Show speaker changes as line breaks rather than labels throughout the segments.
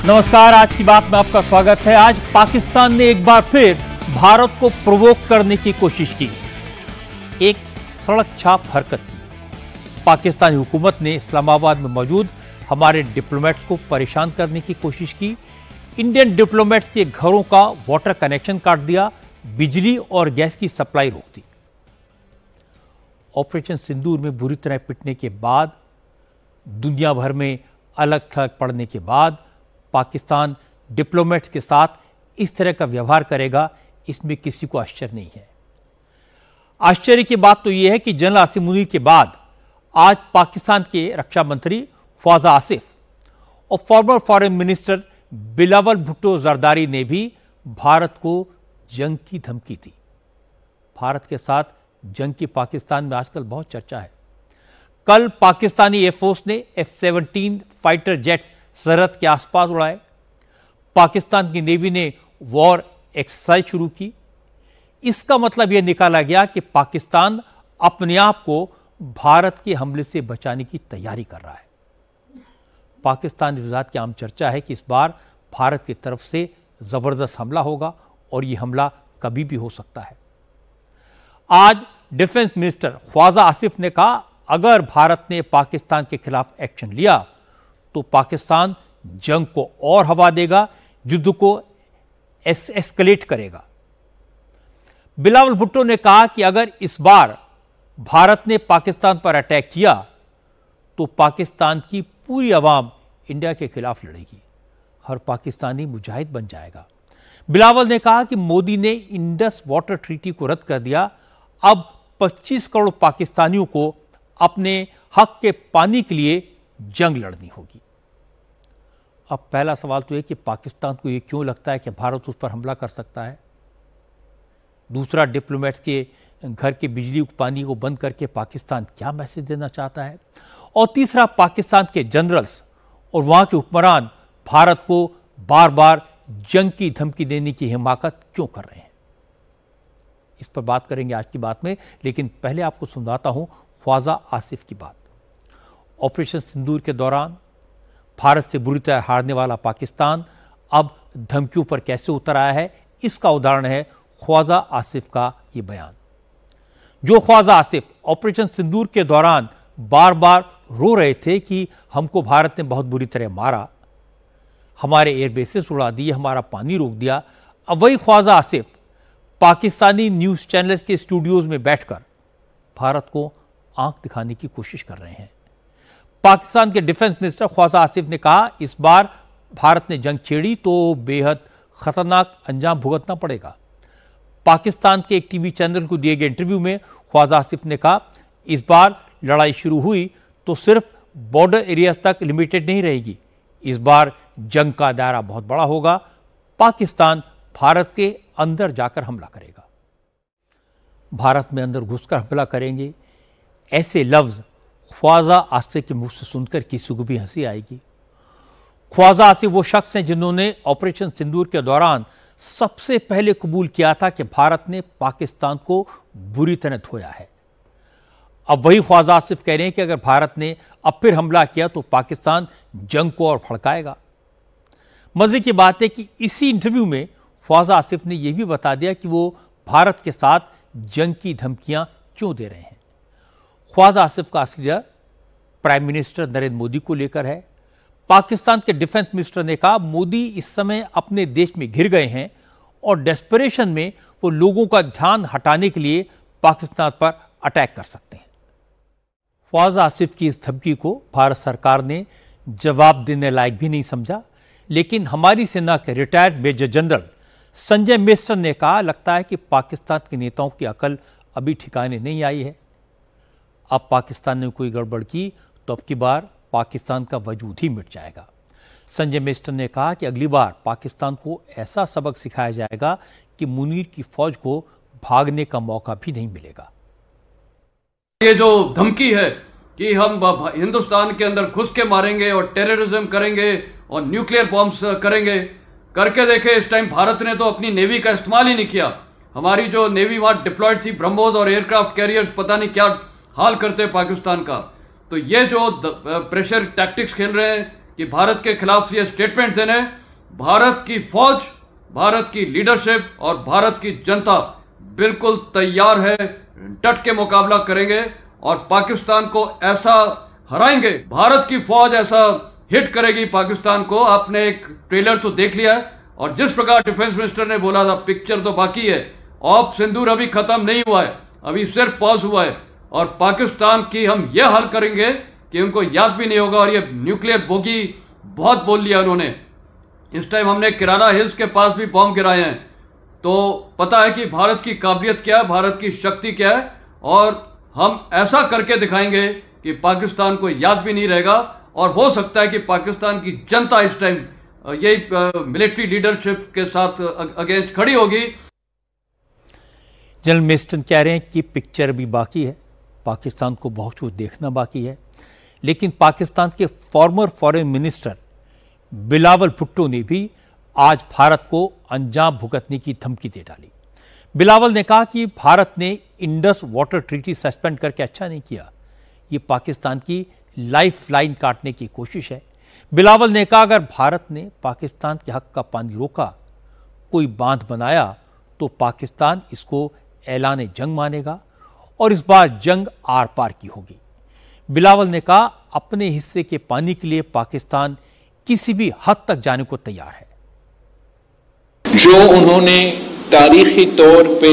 नमस्कार, आज की बात में आपका स्वागत है। आज पाकिस्तान ने एक बार फिर भारत को प्रोवोक करने की कोशिश की, एक सड़क छाप हरकत की। पाकिस्तानी हुकूमत ने इस्लामाबाद में मौजूद हमारे डिप्लोमेट्स को परेशान करने की कोशिश की। इंडियन डिप्लोमेट्स के घरों का वाटर कनेक्शन काट दिया, बिजली और गैस की सप्लाई रोक दी। ऑपरेशन सिंदूर में बुरी तरह पिटने के बाद, दुनिया भर में अलग थलग पड़ने के बाद पाकिस्तान डिप्लोमेट्स के साथ इस तरह का व्यवहार करेगा, इसमें किसी को आश्चर्य नहीं है। आश्चर्य की बात तो यह है कि जनरल आसिम मुनीर के बाद आज पाकिस्तान के रक्षा मंत्री ख्वाजा आसिफ और farmer foreign minister Bilawal Bhutto Zardari ने भी भारत को जंग की धमकी दी। भारत के साथ जंग की पाकिस्तान में आजकल बहुत चर्चा है। कल पाकिस्तानी एयरफोर्स ने F-17 फाइटर जेट्स सरहद के आसपास उड़ाए। पाकिस्तान की नेवी ने वॉर एक्सरसाइज शुरू की। इसका मतलब यह निकाला गया कि पाकिस्तान अपने आप को भारत के हमले से बचाने की तैयारी कर रहा है। पाकिस्तान विवाद की आम चर्चा है कि इस बार भारत की तरफ से जबरदस्त हमला होगा और यह हमला कभी भी हो सकता है। आज डिफेंस मिनिस्टर ख्वाजा आसिफ ने कहा, अगर भारत ने पाकिस्तान के खिलाफ एक्शन लिया तो पाकिस्तान जंग को और हवा देगा, युद्ध को एस्केलेट करेगा। बिलावल भुट्टो ने कहा कि अगर इस बार भारत ने पाकिस्तान पर अटैक किया तो पाकिस्तान की पूरी अवाम इंडिया के खिलाफ लड़ेगी, हर पाकिस्तानी मुजाहिद बन जाएगा। बिलावल ने कहा कि मोदी ने इंडस वाटर ट्रीटी को रद्द कर दिया, अब 25 करोड़ पाकिस्तानियों को अपने हक के पानी के लिए जंग लड़नी होगी। अब पहला सवाल तो यह कि पाकिस्तान को यह क्यों लगता है कि भारत उस पर हमला कर सकता है। दूसरा, डिप्लोमेट्स के घर के बिजली पानी को बंद करके पाकिस्तान क्या मैसेज देना चाहता है। और तीसरा, पाकिस्तान के जनरल्स और वहां के हुक्मरान भारत को बार बार जंग की धमकी देने की हिमाकत क्यों कर रहे हैं। इस पर बात करेंगे आज की बात में, लेकिन पहले आपको सुनाता हूं ख्वाजा आसिफ की बात। ऑपरेशन सिंदूर के दौरान भारत से बुरी तरह हारने वाला पाकिस्तान अब धमकियों पर कैसे उतर आया है, इसका उदाहरण है ख्वाजा आसिफ का ये बयान। जो ख्वाजा आसिफ ऑपरेशन सिंदूर के दौरान बार बार रो रहे थे कि हमको भारत ने बहुत बुरी तरह मारा, हमारे एयरबेसेस उड़ा दिए, हमारा पानी रोक दिया, अब वही ख्वाजा आसिफ पाकिस्तानी न्यूज चैनल्स के स्टूडियोज में बैठकर भारत को आंख दिखाने की कोशिश कर रहे हैं। पाकिस्तान के डिफेंस मिनिस्टर ख्वाजा आसिफ ने कहा, इस बार भारत ने जंग छेड़ी तो बेहद खतरनाक अंजाम भुगतना पड़ेगा। पाकिस्तान के एक टीवी चैनल को दिए गए इंटरव्यू में ख्वाजा आसिफ ने कहा, इस बार लड़ाई शुरू हुई तो सिर्फ बॉर्डर एरिया तक लिमिटेड नहीं रहेगी, इस बार जंग का दायरा बहुत बड़ा होगा। पाकिस्तान भारत के अंदर जाकर हमला करेगा, भारत में अंदर घुसकर हमला करेंगे। ऐसे लफ्ज ख्वाजा आसिफ के मुंह से सुनकर किसी को भी हंसी आएगी। ख्वाजा आसिफ वो शख्स हैं जिन्होंने ऑपरेशन सिंदूर के दौरान सबसे पहले कबूल किया था कि भारत ने पाकिस्तान को बुरी तरह धोया है। अब वही ख्वाजा आसिफ कह रहे हैं कि अगर भारत ने अब फिर हमला किया तो पाकिस्तान जंग को और भड़काएगा। मजे की बात है कि इसी इंटरव्यू में ख्वाजा आसिफ ने यह भी बता दिया कि वो भारत के साथ जंग की धमकियां क्यों दे रहे हैं। ख्वाजा आसिफ का असली डर प्राइम मिनिस्टर नरेंद्र मोदी को लेकर है। पाकिस्तान के डिफेंस मिनिस्टर ने कहा, मोदी इस समय अपने देश में घिर गए हैं और डेस्परेशन में वो लोगों का ध्यान हटाने के लिए पाकिस्तान पर अटैक कर सकते हैं। ख्वाजा आसिफ की इस धमकी को भारत सरकार ने जवाब देने लायक भी नहीं समझा, लेकिन हमारी सेना के रिटायर्ड मेजर जनरल संजय मिश्र ने कहा, लगता है कि पाकिस्तान के नेताओं की अकल अभी ठिकाने नहीं आई है। अब पाकिस्तान ने कोई गड़बड़ की तो अब की बार पाकिस्तान का वजूद ही मिट जाएगा। संजय मिस्टर ने कहा कि अगली बार पाकिस्तान को ऐसा सबक सिखाया जाएगा कि मुनीर की फौज को भागने का मौका भी नहीं मिलेगा।
ये जो धमकी है कि हम हिंदुस्तान के अंदर घुस के मारेंगे और टेररिज्म करेंगे और न्यूक्लियर बॉम्ब्स करेंगे, करके देखे। इस टाइम भारत ने तो अपनी नेवी का इस्तेमाल ही नहीं किया। हमारी जो नेवी वहां डिप्लॉयड थी, ब्रह्मोस और एयरक्राफ्ट कैरियर्स, पता नहीं क्या हाल करते पाकिस्तान का। तो ये जो प्रेशर टैक्टिक्स खेल रहे हैं, कि भारत के खिलाफ ये स्टेटमेंट देने। भारत की फौज, भारत की लीडरशिप और भारत की जनता बिल्कुल तैयार है, डट के मुकाबला करेंगे और पाकिस्तान को ऐसा हराएंगे। भारत की फौज ऐसा हिट करेगी पाकिस्तान को। आपने एक ट्रेलर तो देख लिया है और जिस प्रकार डिफेंस मिनिस्टर ने बोला था, पिक्चर तो बाकी है, ऑप सिंदूर अभी खत्म नहीं हुआ है, अभी सिर्फ पॉज हुआ है और पाकिस्तान की हम यह हल करेंगे कि उनको याद भी नहीं होगा। और ये न्यूक्लियर बोगी बहुत बोल लिया उन्होंने। इस टाइम हमने किराना हिल्स के पास भी बॉम्ब गिराए हैं, तो पता है कि भारत की काबिलियत क्या है, भारत की शक्ति क्या है और हम ऐसा करके दिखाएंगे कि पाकिस्तान को याद भी नहीं रहेगा। और हो सकता है कि पाकिस्तान की जनता इस टाइम यही मिलिट्री लीडरशिप के साथ अगेंस्ट खड़ी होगी।
जनरल मेस्टन कह रहे हैं कि पिक्चर भी बाकी है, पाकिस्तान को बहुत कुछ देखना बाकी है। लेकिन पाकिस्तान के farmer foreign minister Bilawal Bhutto ने भी आज भारत को अंजाम भुगतने की धमकी दे डाली। बिलावल ने कहा कि भारत ने इंडस वाटर ट्रीटी सस्पेंड करके अच्छा नहीं किया, ये पाकिस्तान की लाइफ लाइन काटने की कोशिश है। बिलावल ने कहा अगर भारत ने पाकिस्तान के हक का पानी रोका, कोई बांध बनाया, तो पाकिस्तान इसको ऐलान जंग मानेगा और इस बार जंग आर पार की होगी। बिलावल ने कहा अपने हिस्से के पानी के लिए पाकिस्तान किसी भी हद तक जाने को तैयार है।
जो उन्होंने तारीखी तौर पे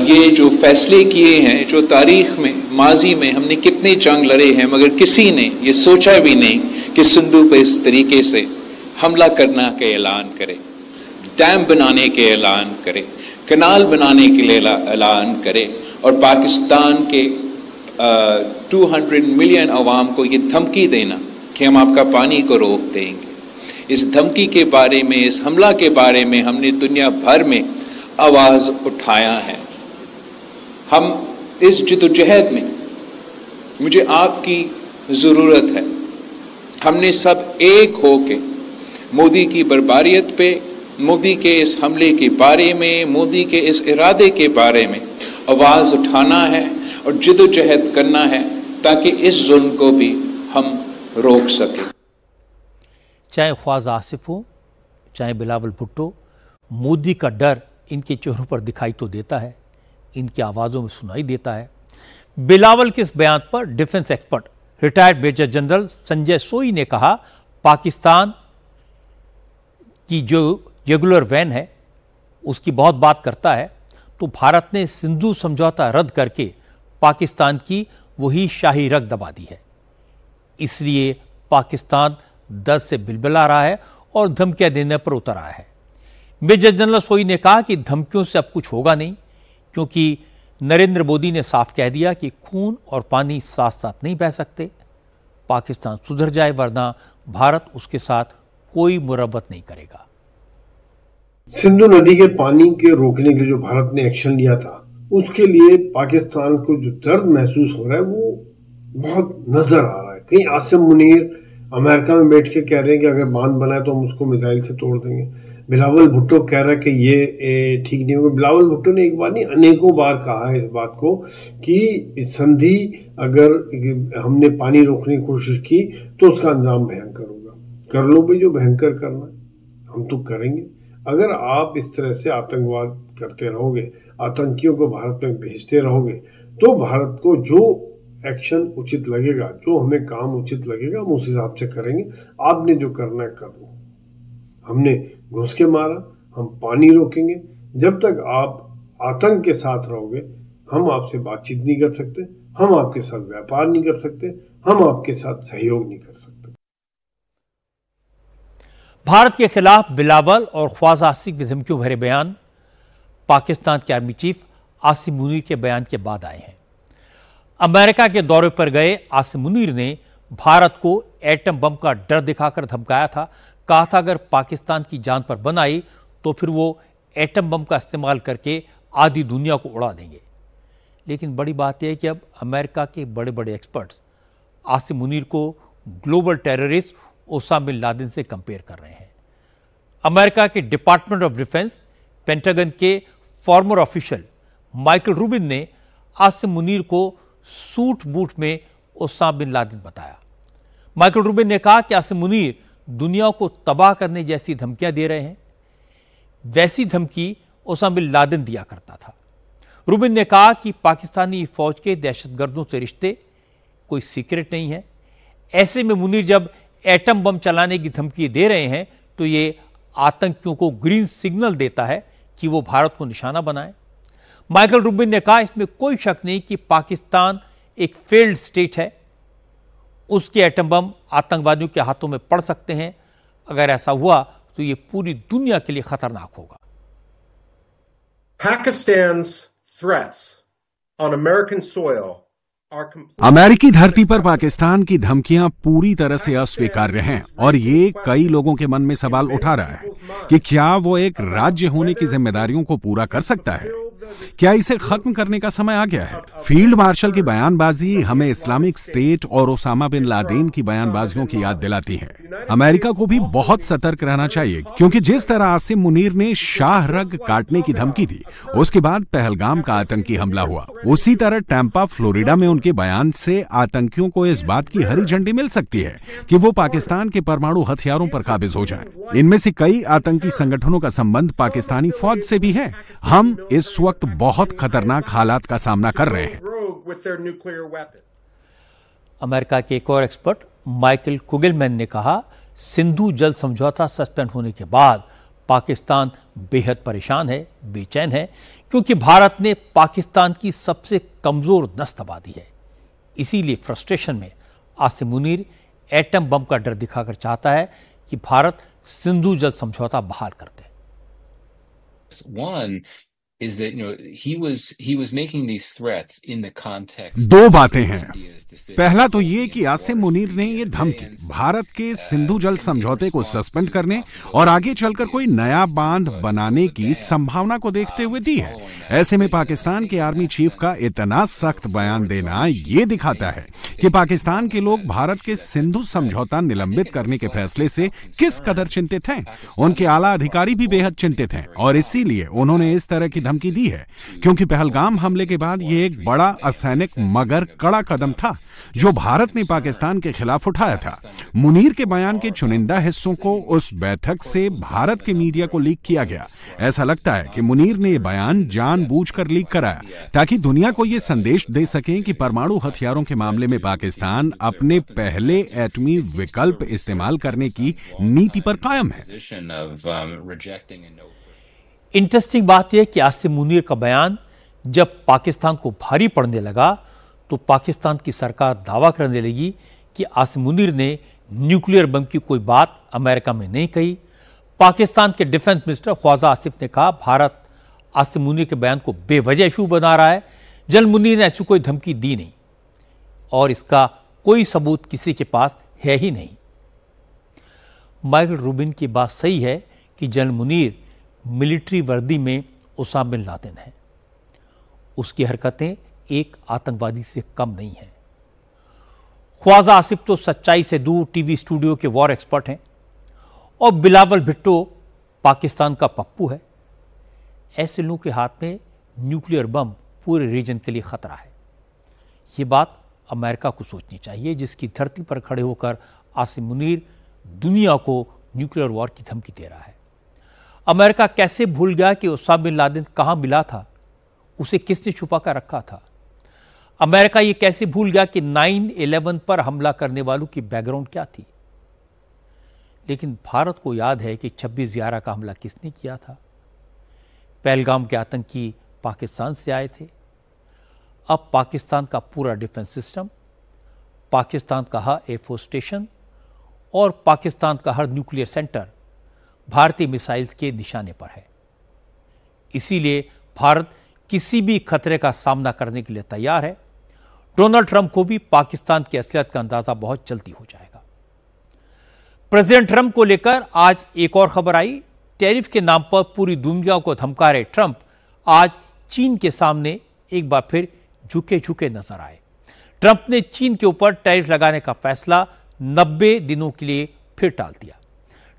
ये जो फैसले किए हैं, जो तारीख में माजी में हमने कितने जंग लड़े हैं, मगर किसी ने ये सोचा भी नहीं कि सिंधु पे इस तरीके से हमला करना के ऐलान करे, डैम बनाने के ऐलान करे, कनाल बनाने के लिए ऐलान करे और पाकिस्तान के 200 मिलियन अवाम को ये धमकी देना कि हम आपका पानी को रोक देंगे। इस धमकी के बारे में, इस हमला के बारे में हमने दुनिया भर में आवाज उठाया है। हम इस जिद्दोजहद में मुझे आपकी ज़रूरत है। हमने सब एक होके मोदी की बर्बारियत पे, मोदी के इस हमले के बारे में, मोदी के इस इरादे के बारे में आवाज़ उठाना है और जिद्दोजहद करना है ताकि इस जुल्म को भी हम रोक सकें।
चाहे ख्वाजा आसिफ हो, चाहे बिलावल भुट्टो, मोदी का डर इनके चेहरों पर दिखाई तो देता है, इनकी आवाज़ों में सुनाई देता है। बिलावल के इस बयान पर defence expert retired major general Sanjay Soi ने कहा पाकिस्तान की जो रेगुलर वैन है उसकी बहुत बात करता है, तो भारत ने सिंधु समझौता रद्द करके पाकिस्तान की वही शाही रग दबा दी है। इसलिए पाकिस्तान दर्द से बिलबिला रहा है और धमकियां देने पर उतर आया है। मेजर जनरल सोई ने कहा कि धमकियों से अब कुछ होगा नहीं, क्योंकि नरेंद्र मोदी ने साफ कह दिया कि खून और पानी साथ साथ नहीं बह सकते। पाकिस्तान सुधर जाए वरना भारत उसके साथ कोई मुरव्वत नहीं करेगा।
सिंधु नदी के पानी के रोकने के लिए जो भारत ने एक्शन लिया था, उसके लिए पाकिस्तान को जो दर्द महसूस हो रहा है वो बहुत नजर आ रहा है। कहीं आसिम मुनीर अमेरिका में बैठ के कह रहे हैं कि अगर बांध बनाए तो हम उसको मिसाइल से तोड़ देंगे। बिलावल भुट्टो कह रहा है कि ये ठीक नहीं होगा। बिलावल भुट्टो ने एक बार नहीं अनेकों बार कहा है इस बात को कि संधि अगर हमने पानी रोकने की कोशिश की तो उसका अंजाम भयंकर होगा। कर लो भाई जो भयंकर करना है, हम तो करेंगे। अगर आप इस तरह से आतंकवाद करते रहोगे, आतंकियों को भारत में भेजते रहोगे, तो भारत को जो एक्शन उचित लगेगा, जो हमें काम उचित लगेगा, हम उस हिसाब से करेंगे। आपने जो करना है कर लो। हमने घुस के मारा, हम पानी रोकेंगे। जब तक आप आतंक के साथ रहोगे, हम आपसे बातचीत नहीं कर सकते, हम आपके साथ व्यापार नहीं कर सकते, हम आपके साथ सहयोग नहीं कर सकते।
भारत के खिलाफ बिलावल और ख्वाजा आसिफ की धमकियों भरे बयान पाकिस्तान के आर्मी चीफ आसिम मुनीर के बयान के बाद आए हैं। अमेरिका के दौरे पर गए आसिम मुनीर ने भारत को एटम बम का डर दिखाकर धमकाया था। कहा था अगर पाकिस्तान की जान पर बन आई तो फिर वो एटम बम का इस्तेमाल करके आधी दुनिया को उड़ा देंगे। लेकिन बड़ी बात यह है कि अब अमेरिका के बड़े बड़े एक्सपर्ट्स आसिम मुनीर को global terrorist Osama bin Laden से कंपेयर कर रहे हैं। अमेरिका के डिपार्टमेंट ऑफ डिफेंस पेंटागन के फॉर्मर ऑफिशियल माइकल रूबिन ने आसिम मुनीर को सूट बूट में ओसामा बिन लादेन बताया। माइकल रूबिन ने कहा कि आसिम मुनीर दुनिया को तबाह करने जैसी धमकियां दे रहे हैं। वैसी धमकी ओसामा बिन लादेन दिया करता था। रूबिन ने कहा कि पाकिस्तानी फौज के दहशतगर्दों से रिश्ते कोई सीक्रेट नहीं है। ऐसे में मुनीर जब एटम बम चलाने की धमकी दे रहे हैं तो ये आतंकियों को ग्रीन सिग्नल देता है कि वो भारत को निशाना बनाए। माइकल रूबिन ने कहा इसमें कोई शक नहीं कि पाकिस्तान एक फेल्ड स्टेट है। उसके एटम बम आतंकवादियों के हाथों में पड़ सकते हैं। अगर ऐसा हुआ तो यह पूरी दुनिया के लिए खतरनाक होगा।
Pakistan's threats on American soil
अमेरिकी धरती पर पाकिस्तान की धमकियां पूरी तरह से अस्वीकार्य हैं और ये कई लोगों के मन में सवाल उठा रहा है कि क्या वो एक राज्य होने की जिम्मेदारियों को पूरा कर सकता है। क्या इसे खत्म करने का समय आ गया है? फील्ड मार्शल की बयानबाजी हमें इस्लामिक स्टेट और ओसामा बिन लादेन की बयानबाजियों की याद दिलाती है। अमेरिका को भी बहुत सतर्क रहना चाहिए, क्योंकि जिस तरह आसिम मुनीर ने शाह रग काटने की धमकी दी, उसके बाद पहलगाम का आतंकी हमला हुआ। उसी तरह टैंपा फ्लोरिडा में उनके बयान से आतंकियों को इस बात की हरी झंडी मिल सकती है कि वो पाकिस्तान के परमाणु हथियारों पर काबिज हो जाएं। इनमें से कई आतंकी संगठनों का संबंध पाकिस्तानी फौज से भी है। हम इस वक्त बहुत खतरनाक हालात का सामना कर रहे हैं।
अमेरिका के एक और एक्सपर्ट माइकल कुगलमैन ने कहा, सिंधु जल समझौता सस्पेंड होने के बाद पाकिस्तान बेहद परेशान है, बेचैन है, क्योंकि भारत ने पाकिस्तान की सबसे कमजोर नस दबा दी है। इसीलिए फ्रस्ट्रेशन में आसिम मुनीर एटम बम का डर दिखाकर चाहता है कि भारत सिंधु जल समझौता बहाल कर दे।
दो बातें हैं। पहला तो ये कि आसिम मुनीर ने ये धमकी भारत के सिंधु जल समझौते को सस्पेंड करने और आगे चलकर कोई नया बांध बनाने की संभावना को देखते हुए दी है। ऐसे में पाकिस्तान के आर्मी चीफ का इतना सख्त बयान देना ये दिखाता है कि पाकिस्तान के लोग भारत के सिंधु समझौता निलंबित करने के फैसले से किस कदर चिंतित हैं। उनके आला अधिकारी भी बेहद चिंतित हैं और इसीलिए उन्होंने इस तरह की धमकी दी है, क्योंकि पहलगाम हमले के बाद यह एक बड़ा असैनिक मगर कड़ा कदम था जो भारत ने पाकिस्तान के खिलाफ उठाया था। मुनीर के बयान के चुनिंदा हिस्सों को उस बैठक से भारत के मीडिया को लीक किया गया। ऐसा लगता है कि मुनीर ने यह बयान जानबूझकर लीक कराया ताकि दुनिया को यह संदेश दे सकें कि परमाणु हथियारों के मामले में पाकिस्तान अपने पहले एटमी विकल्प इस्तेमाल करने की नीति पर कायम है।
इंटरेस्टिंग बात यह कि आसिम मुनीर का बयान जब पाकिस्तान को भारी पड़ने लगा तो पाकिस्तान की सरकार दावा करने लगी कि आसिम मुनीर ने न्यूक्लियर बम की कोई बात अमेरिका में नहीं कही। पाकिस्तान के डिफेंस मिनिस्टर ख्वाजा आसिफ ने कहा, भारत आसिम मुनीर के बयान को बेवजह इशू बना रहा है। जनरल मुनीर ने ऐसी कोई धमकी दी नहीं और इसका कोई सबूत किसी के पास है ही नहीं। माइकल रूबिन की बात सही है कि जनरल मुनीर मिलिट्री वर्दी में ओसामा बिन लादेन है। उसकी हरकतें एक आतंकवादी से कम नहीं हैं। ख्वाजा आसिफ तो सच्चाई से दूर टीवी स्टूडियो के वॉर एक्सपर्ट हैं और बिलावल भुट्टो पाकिस्तान का पप्पू है। ऐसे लोगों के हाथ में न्यूक्लियर बम पूरे रीजन के लिए खतरा है। ये बात अमेरिका को सोचनी चाहिए, जिसकी धरती पर खड़े होकर आसिम मुनीर दुनिया को न्यूक्लियर वॉर की धमकी दे रहा है। अमेरिका कैसे भूल गया कि ओसामा बिन लादेन कहां मिला था, उसे किसने छुपा कर रखा था। अमेरिका ये कैसे भूल गया कि 9/11 पर हमला करने वालों की बैकग्राउंड क्या थी। लेकिन भारत को याद है कि 26/11 का हमला किसने किया था। पहलगाम के आतंकी पाकिस्तान से आए थे। अब पाकिस्तान का पूरा डिफेंस सिस्टम, पाकिस्तान का हर एयरफोर्स स्टेशन और पाकिस्तान का हर न्यूक्लियर सेंटर भारतीय मिसाइल्स के निशाने पर है। इसीलिए भारत किसी भी खतरे का सामना करने के लिए तैयार है। डोनाल्ड ट्रंप को भी पाकिस्तान की असलियत का अंदाजा बहुत जल्दी हो जाएगा। प्रेसिडेंट ट्रंप को लेकर आज एक और खबर आई। टैरिफ के नाम पर पूरी दुनिया को धमका रहे ट्रंप आज चीन के सामने एक बार फिर झुके झुके नजर आए। ट्रंप ने चीन के ऊपर टैरिफ लगाने का फैसला 90 दिनों के लिए फिर टाल दिया।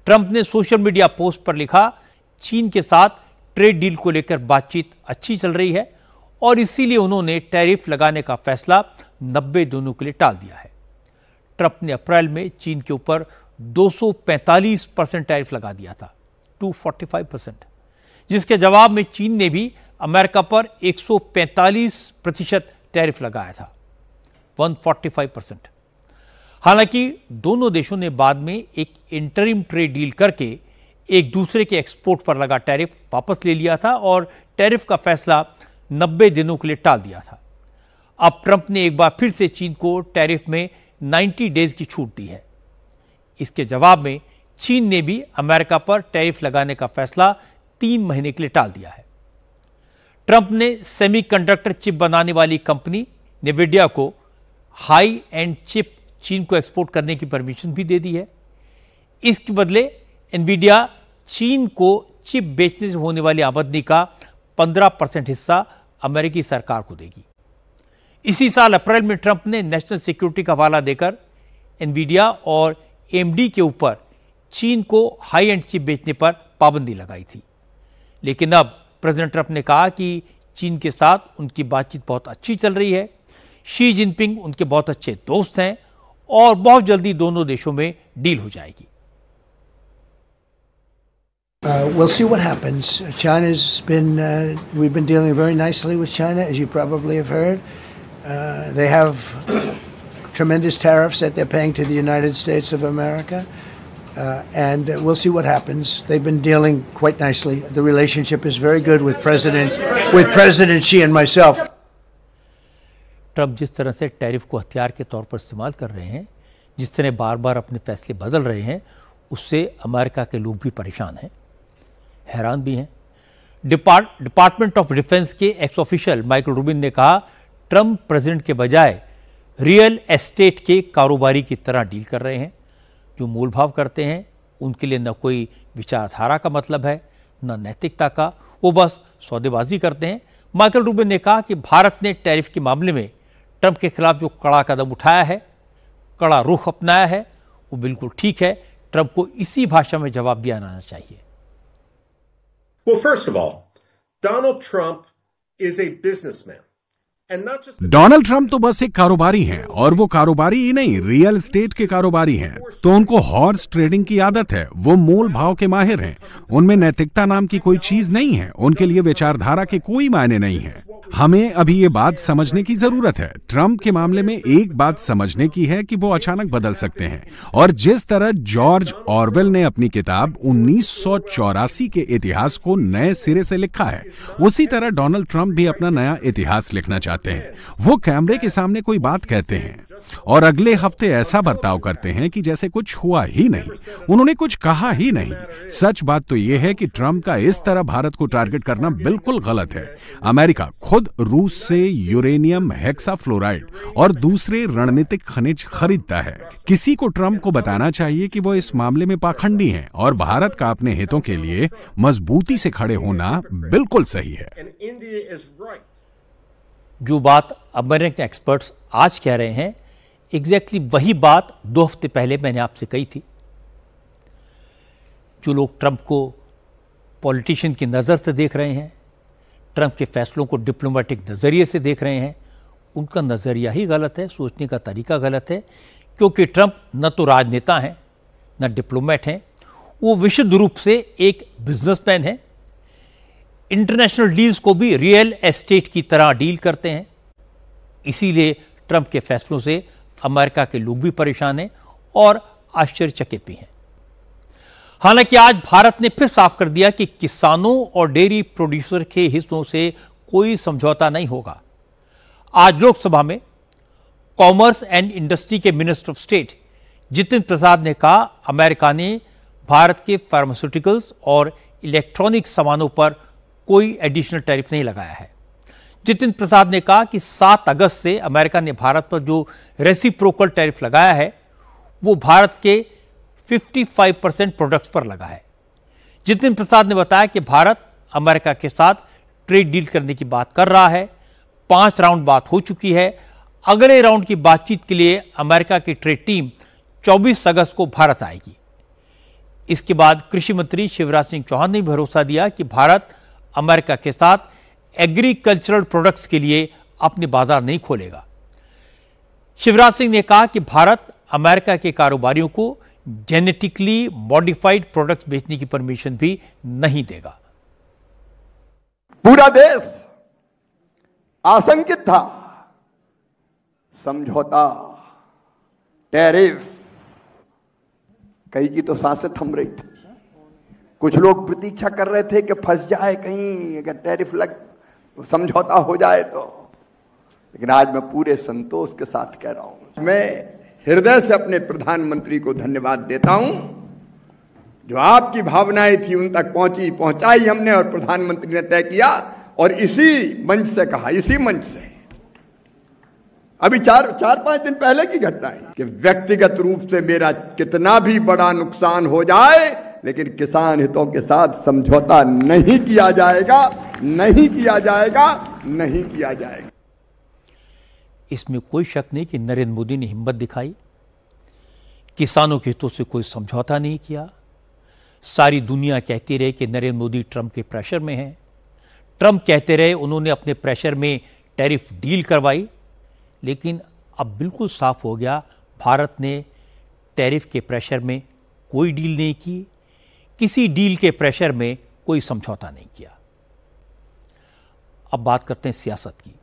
ट्रंप ने सोशल मीडिया पोस्ट पर लिखा, चीन के साथ ट्रेड डील को लेकर बातचीत अच्छी चल रही है और इसीलिए उन्होंने टैरिफ लगाने का फैसला 90 दिनों के लिए टाल दिया है। ट्रंप ने अप्रैल में चीन के ऊपर 245% टैरिफ लगा दिया था, 245%, जिसके जवाब में चीन ने भी अमेरिका पर 145% टैरिफ लगाया था, 145%। हालांकि दोनों देशों ने बाद में एक इंटरिम ट्रेड डील करके एक दूसरे के एक्सपोर्ट पर लगा टैरिफ वापस ले लिया था और टैरिफ का फैसला 90 दिनों के लिए टाल दिया था। अब ट्रंप ने एक बार फिर से चीन को टैरिफ में 90 डेज की छूट दी है। इसके जवाब में चीन ने भी अमेरिका पर टैरिफ लगाने का फैसला 3 महीने के लिए टाल दिया है। ट्रंप ने सेमीकंडक्टर चिप बनाने वाली कंपनी नेविडिया को हाई एंड चिप चीन को एक्सपोर्ट करने की परमिशन भी दे दी है। इसके बदले एनवीडिया चीन को चिप बेचने से होने वाली आमदनी का 15% हिस्सा अमेरिकी सरकार को देगी। इसी साल अप्रैल में ट्रंप ने नेशनल सिक्योरिटी का हवाला देकर एनवीडिया और एएमडी के ऊपर चीन को हाई एंड चिप बेचने पर पाबंदी लगाई थी। लेकिन अब प्रेसिडेंट ट्रंप ने कहा कि चीन के साथ उनकी बातचीत बहुत अच्छी चल रही है, शी जिनपिंग उनके बहुत अच्छे दोस्त हैं और बहुत जल्दी दोनों देशों में डील हो जाएगी।
We'll see what happens. China's been, we've been dealing very nicely with China, as you probably have heard. They have tremendous tariffs that they're paying to the United States of America. And we'll see what happens. They've been dealing quite nicely. The relationship is very good with President Xi and myself.
Trump जिस तरह से tariff को हथियार के तौर पर इस्तेमाल कर रहे हैं, जिस तरह बार बार अपने फैसले बदल रहे हैं, उससे अमेरिका के लोग भी परेशान हैं, हैरान भी हैं। डिपार्टमेंट ऑफ डिफेंस के एक्स ऑफिशियल माइकल रूबिन ने कहा, ट्रंप प्रेसिडेंट के बजाय रियल एस्टेट के कारोबारी की तरह डील कर रहे हैं। जो मोल भाव करते हैं उनके लिए न कोई विचारधारा का मतलब है, न नैतिकता का, वो बस सौदेबाजी करते हैं। माइकल रूबिन ने कहा कि भारत ने टैरिफ के मामले में ट्रंप के खिलाफ जो कड़ा कदम उठाया है, कड़ा रुख अपनाया है, वो बिल्कुल ठीक है। ट्रंप को इसी भाषा में जवाब दिया जाना चाहिए।
Well, first of all, Donald Trump is a businessman.
Donald Trump तो बस एक कारोबारी हैं, और वो कारोबारी ही नहीं, रियल एस्टेट के कारोबारी हैं। तो उनको हॉर्स ट्रेडिंग की आदत है, वो मोल भाव के माहिर हैं। उनमें नैतिकता नाम की कोई चीज नहीं है, उनके लिए विचारधारा के कोई मायने नहीं है। हमें अभी ये बात समझने की जरूरत है। ट्रंप के मामले में एक बात समझने की है कि वो अचानक बदल सकते हैं, और जिस तरह जॉर्ज ऑरवेल ने अपनी किताब 1984 के इतिहास को नए सिरे से लिखा है, उसी तरह डोनाल्ड ट्रंप भी अपना नया इतिहास लिखना चाहते हैं। वो कैमरे के सामने कोई बात कहते हैं और अगले हफ्ते ऐसा बर्ताव करते हैं कि जैसे कुछ हुआ ही नहीं, उन्होंने कुछ कहा ही नहीं। सच बात तो यह है कि ट्रंप का इस तरह भारत को टारगेट करना बिल्कुल गलत है। अमेरिका खुद रूस से यूरेनियम हेक्साफ्लोराइड और दूसरे रणनीतिक खनिज खरीदता है। किसी को ट्रंप को बताना चाहिए कि वो इस मामले में पाखंडी हैं, और भारत का अपने हितों के लिए मजबूती से खड़े होना बिल्कुल सही है।
जो बात अमेरिकन एक्सपर्ट्स आज कह रहे हैं, एग्जैक्टली वही बात 2 हफ्ते पहले मैंने आपसे कही थी। जो लोग ट्रंप को पॉलिटिशियन की नज़र से देख रहे हैं, ट्रंप के फैसलों को डिप्लोमेटिक नज़रिए से देख रहे हैं, उनका नज़रिया ही गलत है, सोचने का तरीका गलत है। क्योंकि ट्रंप न तो राजनेता हैं, न डिप्लोमेट हैं, वो विशुद्ध रूप से एक बिजनेसमैन है। इंटरनेशनल डील्स को भी रियल एस्टेट की तरह डील करते हैं। इसीलिए ट्रंप के फैसलों से अमेरिका के लोग भी परेशान हैं और आश्चर्यचकित भी हैं। हालांकि आज भारत ने फिर साफ कर दिया कि किसानों और डेयरी प्रोड्यूसर के हिस्सों से कोई समझौता नहीं होगा। आज लोकसभा में कॉमर्स एंड इंडस्ट्री के minister of state Jitin Prasad ने कहा, अमेरिका ने भारत के फार्मास्यूटिकल्स और इलेक्ट्रॉनिक सामानों पर कोई एडिशनल टैरिफ नहीं लगाया है। जितिन प्रसाद ने कहा कि 7 अगस्त से अमेरिका ने भारत पर जो रेसिप्रोकल टैरिफ लगाया है, वो भारत के 55% प्रोडक्ट्स पर लगा है। जितिन प्रसाद ने बताया कि भारत अमेरिका के साथ ट्रेड डील करने की बात कर रहा है। 5 राउंड बात हो चुकी है। अगले राउंड की बातचीत के लिए अमेरिका की ट्रेड टीम 24 अगस्त को भारत आएगी। इसके बाद कृषि मंत्री शिवराज सिंह चौहान ने भरोसा दिया कि भारत अमेरिका के साथ एग्रीकल्चरल प्रोडक्ट्स के लिए अपने बाजार नहीं खोलेगा। शिवराज सिंह ने कहा कि भारत अमेरिका के कारोबारियों को जेनेटिकली मॉडिफाइड प्रोडक्ट्स बेचने की परमिशन भी नहीं देगा।
पूरा देश आशंकित था। समझौता, टैरिफ, कहीं की तो सांसें थम रही थी। कुछ लोग प्रतीक्षा कर रहे थे कि फंस जाए कहीं, अगर टैरिफ लग समझौता हो जाए तो। लेकिन आज मैं पूरे संतोष के साथ कह रहा हूं, मैं हृदय से अपने प्रधानमंत्री को धन्यवाद देता हूं। जो आपकी भावनाएं थी उन तक पहुंचाई हमने, और प्रधानमंत्री ने तय किया। और इसी मंच से कहा, इसी मंच से, अभी 4-5 दिन पहले की घटना है कि व्यक्तिगत रूप से मेरा कितना भी बड़ा नुकसान हो जाए, लेकिन किसान हितों के साथ समझौता नहीं किया जाएगा, नहीं किया जाएगा, नहीं किया जाएगा।
इसमें कोई शक नहीं कि नरेंद्र मोदी ने हिम्मत दिखाई, किसानों के हितों से कोई समझौता नहीं किया। सारी दुनिया कहती रही कि नरेंद्र मोदी ट्रंप के प्रेशर में हैं। ट्रंप कहते रहे उन्होंने अपने प्रेशर में टैरिफ डील करवाई। लेकिन अब बिल्कुल साफ हो गया, भारत ने टैरिफ के प्रेशर में कोई डील नहीं की, किसी डील के प्रेशर में कोई समझौता नहीं किया। अब बात करते हैं सियासत की।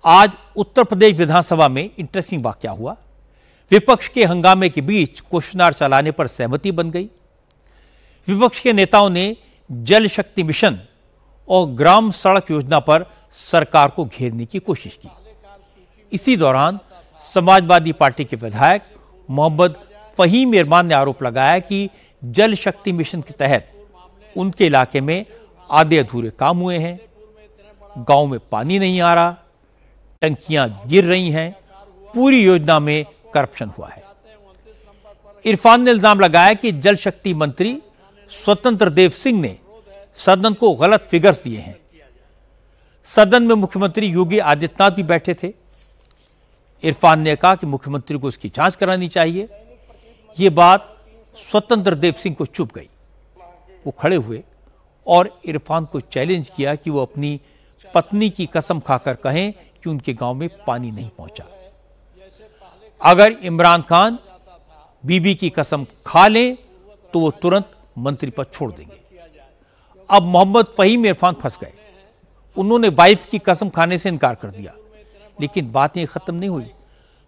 आज उत्तर प्रदेश विधानसभा में इंटरेस्टिंग वाकया हुआ। विपक्ष के हंगामे के बीच क्वेश्चन चलाने पर सहमति बन गई। विपक्ष के नेताओं ने जल शक्ति मिशन और ग्राम सड़क योजना पर सरकार को घेरने की कोशिश की। इसी दौरान समाजवादी पार्टी के विधायक मोहम्मद फहीम इरफान ने आरोप लगाया कि जल शक्ति मिशन के तहत उनके इलाके में आधे अधूरे काम हुए हैं, गांव में पानी नहीं आ रहा, टंकियां गिर रही हैं, पूरी योजना में करप्शन हुआ है। इरफान ने इल्जाम लगाया कि जल शक्ति मंत्री स्वतंत्र देव सिंह ने सदन को गलत फिगर्स दिए हैं। सदन में मुख्यमंत्री योगी आदित्यनाथ भी बैठे थे। इरफान ने कहा कि मुख्यमंत्री को इसकी जांच करानी चाहिए। यह बात स्वतंत्र देव सिंह को चुभ गई। वो खड़े हुए और इरफान को चैलेंज किया कि वो अपनी पत्नी की कसम खाकर कहें कि उनके गांव में पानी नहीं पहुंचा। अगर इमरान खान बीबी की कसम खा लें तो वो तुरंत मंत्री पद छोड़ देंगे। अब मोहम्मद फहीम इरफान फंस गए। उन्होंने वाइफ की कसम खाने से इनकार कर दिया। लेकिन बात यह खत्म नहीं हुई।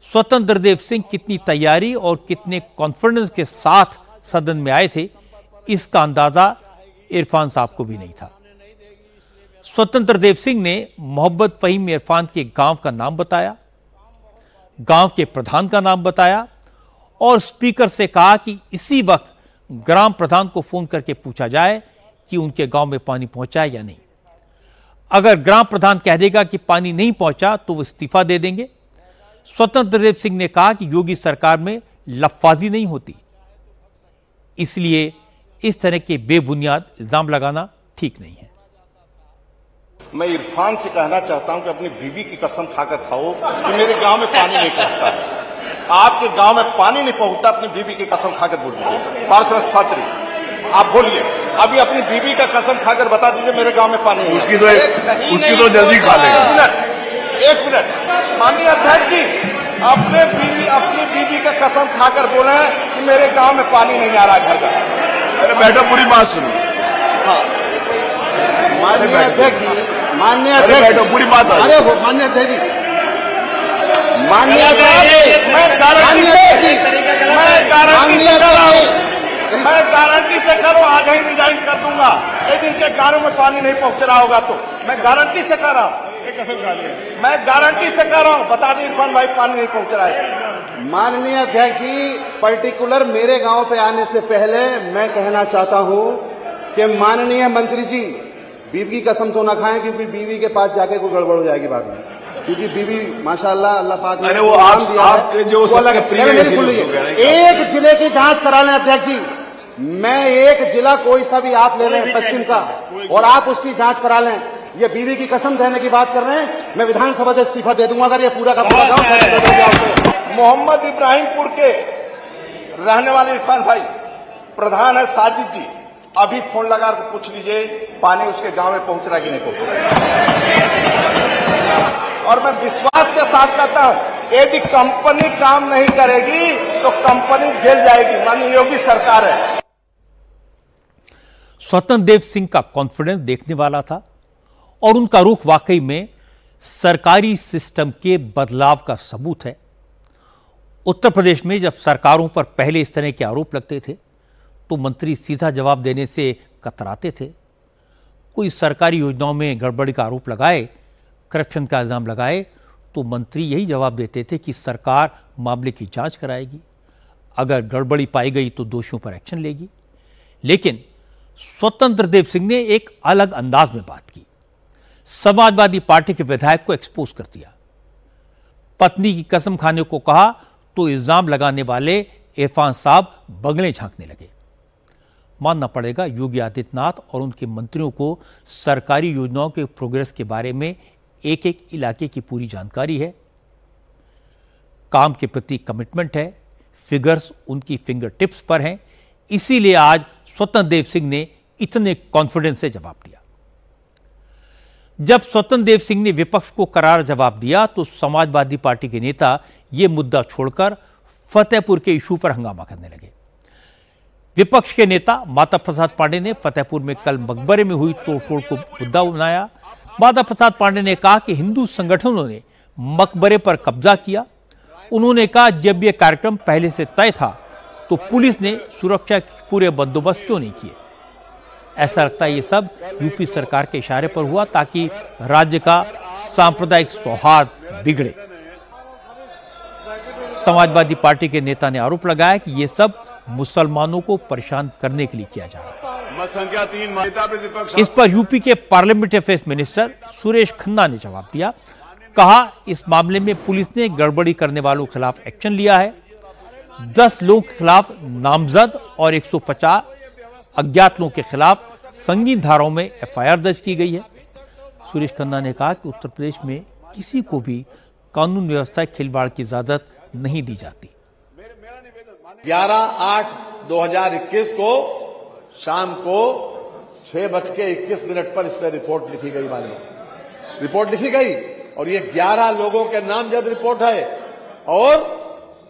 स्वतंत्र देव सिंह कितनी तैयारी और कितने कॉन्फिडेंस के साथ सदन में आए थे, इसका अंदाजा इरफान साहब को भी नहीं था। स्वतंत्र देव सिंह ने मोहम्मद फहीम इरफान के गांव का नाम बताया, गांव के प्रधान का नाम बताया और स्पीकर से कहा कि इसी वक्त ग्राम प्रधान को फोन करके पूछा जाए कि उनके गांव में पानी पहुंचा है या नहीं। अगर ग्राम प्रधान कह देगा कि पानी नहीं पहुंचा तो वो इस्तीफा दे देंगे। स्वतंत्र देव सिंह ने कहा कि योगी सरकार में लफाजी नहीं होती, इसलिए इस तरह के बेबुनियाद इल्जाम लगाना ठीक नहीं है।
मैं इरफान से कहना चाहता हूं कि अपनी बीवी की कसम खाकर खाओ कि मेरे गांव में पानी नहीं पहुंचता है। आपके गांव में पानी नहीं पहुंचता, अपनी बीवी की कसम खाकर बोलिए। पार्षद छात्री आप बोलिए, अभी अपनी बीवी का कसम खाकर बता दीजिए मेरे गांव में पानी नहीं।
उसकी तो जल्दी खा लेगा।
एक मिनट माननीय अध्यक्ष जी, अपनी बीवी का कसम खाकर बोले कि मेरे गांव में पानी नहीं आ रहा घर का।
अरे बैठो, पूरी बात सुनो।
हाँ माननीय अध्यक्ष जी,
बैठो, पूरी बात।
अरे माननीय अध्यक्ष जी, माननीय मैं गारंटी से करो, आज ही रिजाइन कर दूंगा। यदि इनके गांव में पानी नहीं पहुंच रहा होगा तो मैं गारंटी से कर रहा हूं, मैं गारंटी से कर रहा हूं। बता दें इरफान भाई पानी नहीं पहुंच रहा है।
माननीय अध्यक्ष जी, पर्टिकुलर मेरे गांव पे आने से पहले मैं कहना चाहता हूं कि माननीय मंत्री जी बीवी की कसम तो ना खाएं, क्योंकि बीवी के पास जाके कोई गड़बड़ हो जाएगी बाद में, क्योंकि बीवी माशाल्लाह अल्लाह पाक ने
अरे वो आपके जो सबसे प्रिय
एक जिले की जांच करा लें अध्यक्ष जी। मैं एक जिला कोई सा भी आप ले रहे हैं पश्चिम का, और आप उसकी जांच करा लें। ये बीवी की कसम देने की बात कर रहे हैं, मैं विधानसभा से इस्तीफा दे दूंगा अगर ये पूरा का पूरा गांव।
मोहम्मद इब्राहिमपुर के रहने वाले इरफान भाई प्रधान है साजिद जी, अभी फोन लगा कर पूछ लीजिए पानी उसके गांव में पहुंच रहा है कि नहीं पहुंच रहा है। और मैं विश्वास के साथ कहता हूं, यदि कंपनी काम नहीं करेगी तो कंपनी जेल जाएगी। माननीय योगी सरकार है।
स्वतंत्र देव सिंह का कॉन्फिडेंस देखने वाला था और उनका रुख वाकई में सरकारी सिस्टम के बदलाव का सबूत है। उत्तर प्रदेश में जब सरकारों पर पहले इस तरह के आरोप लगते थे तो मंत्री सीधा जवाब देने से कतराते थे। कोई सरकारी योजनाओं में गड़बड़ी का आरोप लगाए, करप्शन का इल्जाम लगाए तो मंत्री यही जवाब देते थे कि सरकार मामले की जांच कराएगी, अगर गड़बड़ी पाई गई तो दोषियों पर एक्शन लेगी। लेकिन स्वतंत्र देव सिंह ने एक अलग अंदाज में बात की, समाजवादी पार्टी के विधायक को एक्सपोज कर दिया, पत्नी की कसम खाने को कहा तो इल्जाम लगाने वाले इरफान साहब बगलें झांकने लगे। मानना पड़ेगा योगी आदित्यनाथ और उनके मंत्रियों को सरकारी योजनाओं के प्रोग्रेस के बारे में एक एक इलाके की पूरी जानकारी है, काम के प्रति कमिटमेंट है, फिगर्स उनकी फिंगर टिप्स पर हैं। इसीलिए आज स्वतंत्र देव सिंह ने इतने कॉन्फिडेंस से जवाब दिया। जब स्वतंत्र देव सिंह ने विपक्ष को करारा जवाब दिया तो समाजवादी पार्टी के नेता यह मुद्दा छोड़कर फतेहपुर के इशू पर हंगामा करने लगे। विपक्ष के नेता माता प्रसाद पांडे ने फतेहपुर में कल मकबरे में हुई तोड़फोड़ को मुद्दा बनाया। माता प्रसाद पांडे ने कहा कि हिंदू संगठनों ने मकबरे पर कब्जा किया। उन्होंने कहा जब यह कार्यक्रम पहले से तय था तो पुलिस ने सुरक्षा के पूरे बंदोबस्त क्यों नहीं किए। ऐसा लगता है ये सब यूपी सरकार के इशारे पर हुआ ताकि राज्य का सांप्रदायिक सौहार्द बिगड़े। समाजवादी पार्टी के नेता ने आरोप लगाया कि यह सब मुसलमानों को परेशान करने के लिए किया जा रहा है। इस पर यूपी के parliamentary affairs minister Suresh Khanna ने जवाब दिया, कहा इस मामले में पुलिस ने गड़बड़ी करने वालों के खिलाफ एक्शन लिया है। 10 लोगों के खिलाफ नामजद और 150 अज्ञात लोगों के खिलाफ संगीन धाराओं में एफआईआर दर्ज की गई है। सुरेश खन्ना ने कहा कि उत्तर प्रदेश में किसी को भी कानून व्यवस्था खिलवाड़ की इजाजत नहीं दी जाती।
11/8/2021 को शाम को 6:21 पर इस पर रिपोर्ट लिखी गई। मालूम रिपोर्ट लिखी गई और ये 11 लोगों के नामजद रिपोर्ट है और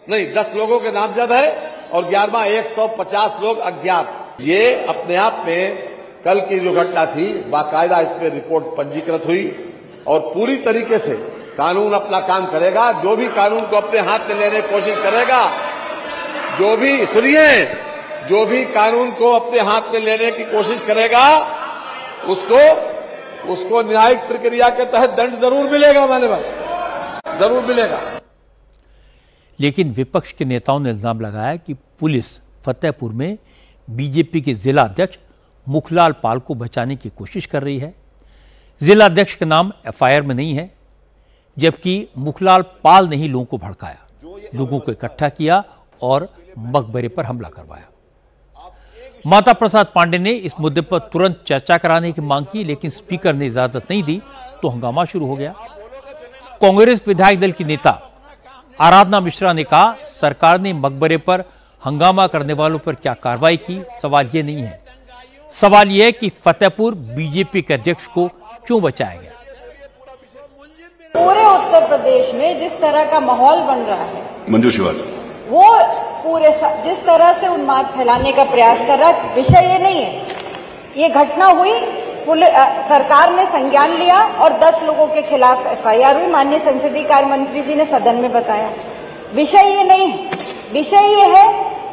नहीं 10 लोगों के नामजद है और 11वां 150 लोग अज्ञात। ये अपने आप में कल की जो घटना थी बाकायदा इस पर रिपोर्ट पंजीकृत हुई और पूरी तरीके से कानून अपना काम करेगा। जो भी कानून को अपने हाथ में लेने की कोशिश करेगा, जो भी कानून को अपने हाथ में लेने की कोशिश करेगा उसको न्यायिक प्रक्रिया के तहत दंड जरूर मिलेगा, माननीय जरूर मिलेगा।
लेकिन विपक्ष के नेताओं ने इल्जाम लगाया कि पुलिस फतेहपुर में बीजेपी के जिला अध्यक्ष मुखलाल पाल को बचाने की कोशिश कर रही है। जिला अध्यक्ष का नाम एफआईआर में नहीं है, जबकि मुखलाल पाल ने ही लोगों को भड़काया, लोगों को इकट्ठा किया और मकबरे पर हमला करवाया। माता प्रसाद पांडे ने इस मुद्दे पर तुरंत चर्चा कराने की मांग की, लेकिन स्पीकर ने इजाजत नहीं दी तो हंगामा शुरू हो गया। कांग्रेस विधायक दल की नेता आराधना मिश्रा ने कहा सरकार ने मकबरे पर हंगामा करने वालों पर क्या कार्रवाई की। सवाल यह नहीं है, सवाल यह है कि फतेहपुर बीजेपी के अध्यक्ष को क्यों बचाया गया।
पूरे उत्तर प्रदेश में जिस तरह का माहौल बन रहा है,
मंजू शिवाजी
वो पूरे जिस तरह से उन्माद फैलाने का प्रयास कर रहा है, विषय ये नहीं है। ये घटना हुई, सरकार ने संज्ञान लिया और 10 लोगों के खिलाफ एफआईआर हुई। माननीय संसदीय कार्य मंत्री जी ने सदन में बताया। विषय ये नहीं है, विषय ये है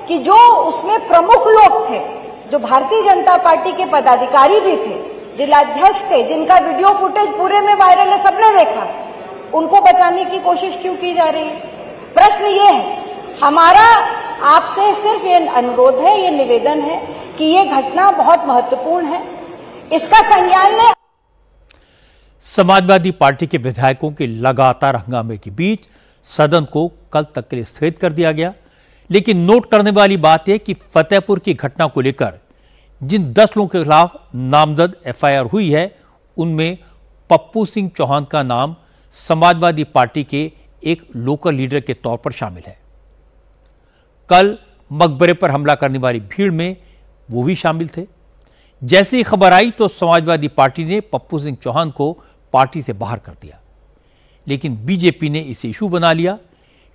कि जो उसमें प्रमुख लोग थे, जो भारतीय जनता पार्टी के पदाधिकारी भी थे, जिलाध्यक्ष थे, जिनका वीडियो फुटेज पूरे में वायरल है, सबने देखा, उनको बचाने की कोशिश क्यों की जा रही है। प्रश्न ये है, हमारा आपसे सिर्फ ये अनुरोध है, ये निवेदन है कि ये घटना बहुत महत्वपूर्ण है, इसका संज्ञान लें।
समाजवादी पार्टी के विधायकों के लगातार हंगामे के बीच सदन को कल तक के लिए स्थगित कर दिया गया। लेकिन नोट करने वाली बात यह कि फतेहपुर की घटना को लेकर जिन 10 लोगों के खिलाफ नामजद एफआईआर हुई है, उनमें पप्पू सिंह चौहान का नाम समाजवादी पार्टी के एक लोकल लीडर के तौर पर शामिल है। कल मकबरे पर हमला करने वाली भीड़ में वो भी शामिल थे। जैसे ही खबर आई तो समाजवादी पार्टी ने पप्पू सिंह चौहान को पार्टी से बाहर कर दिया। लेकिन बीजेपी ने इसे इशू बना लिया।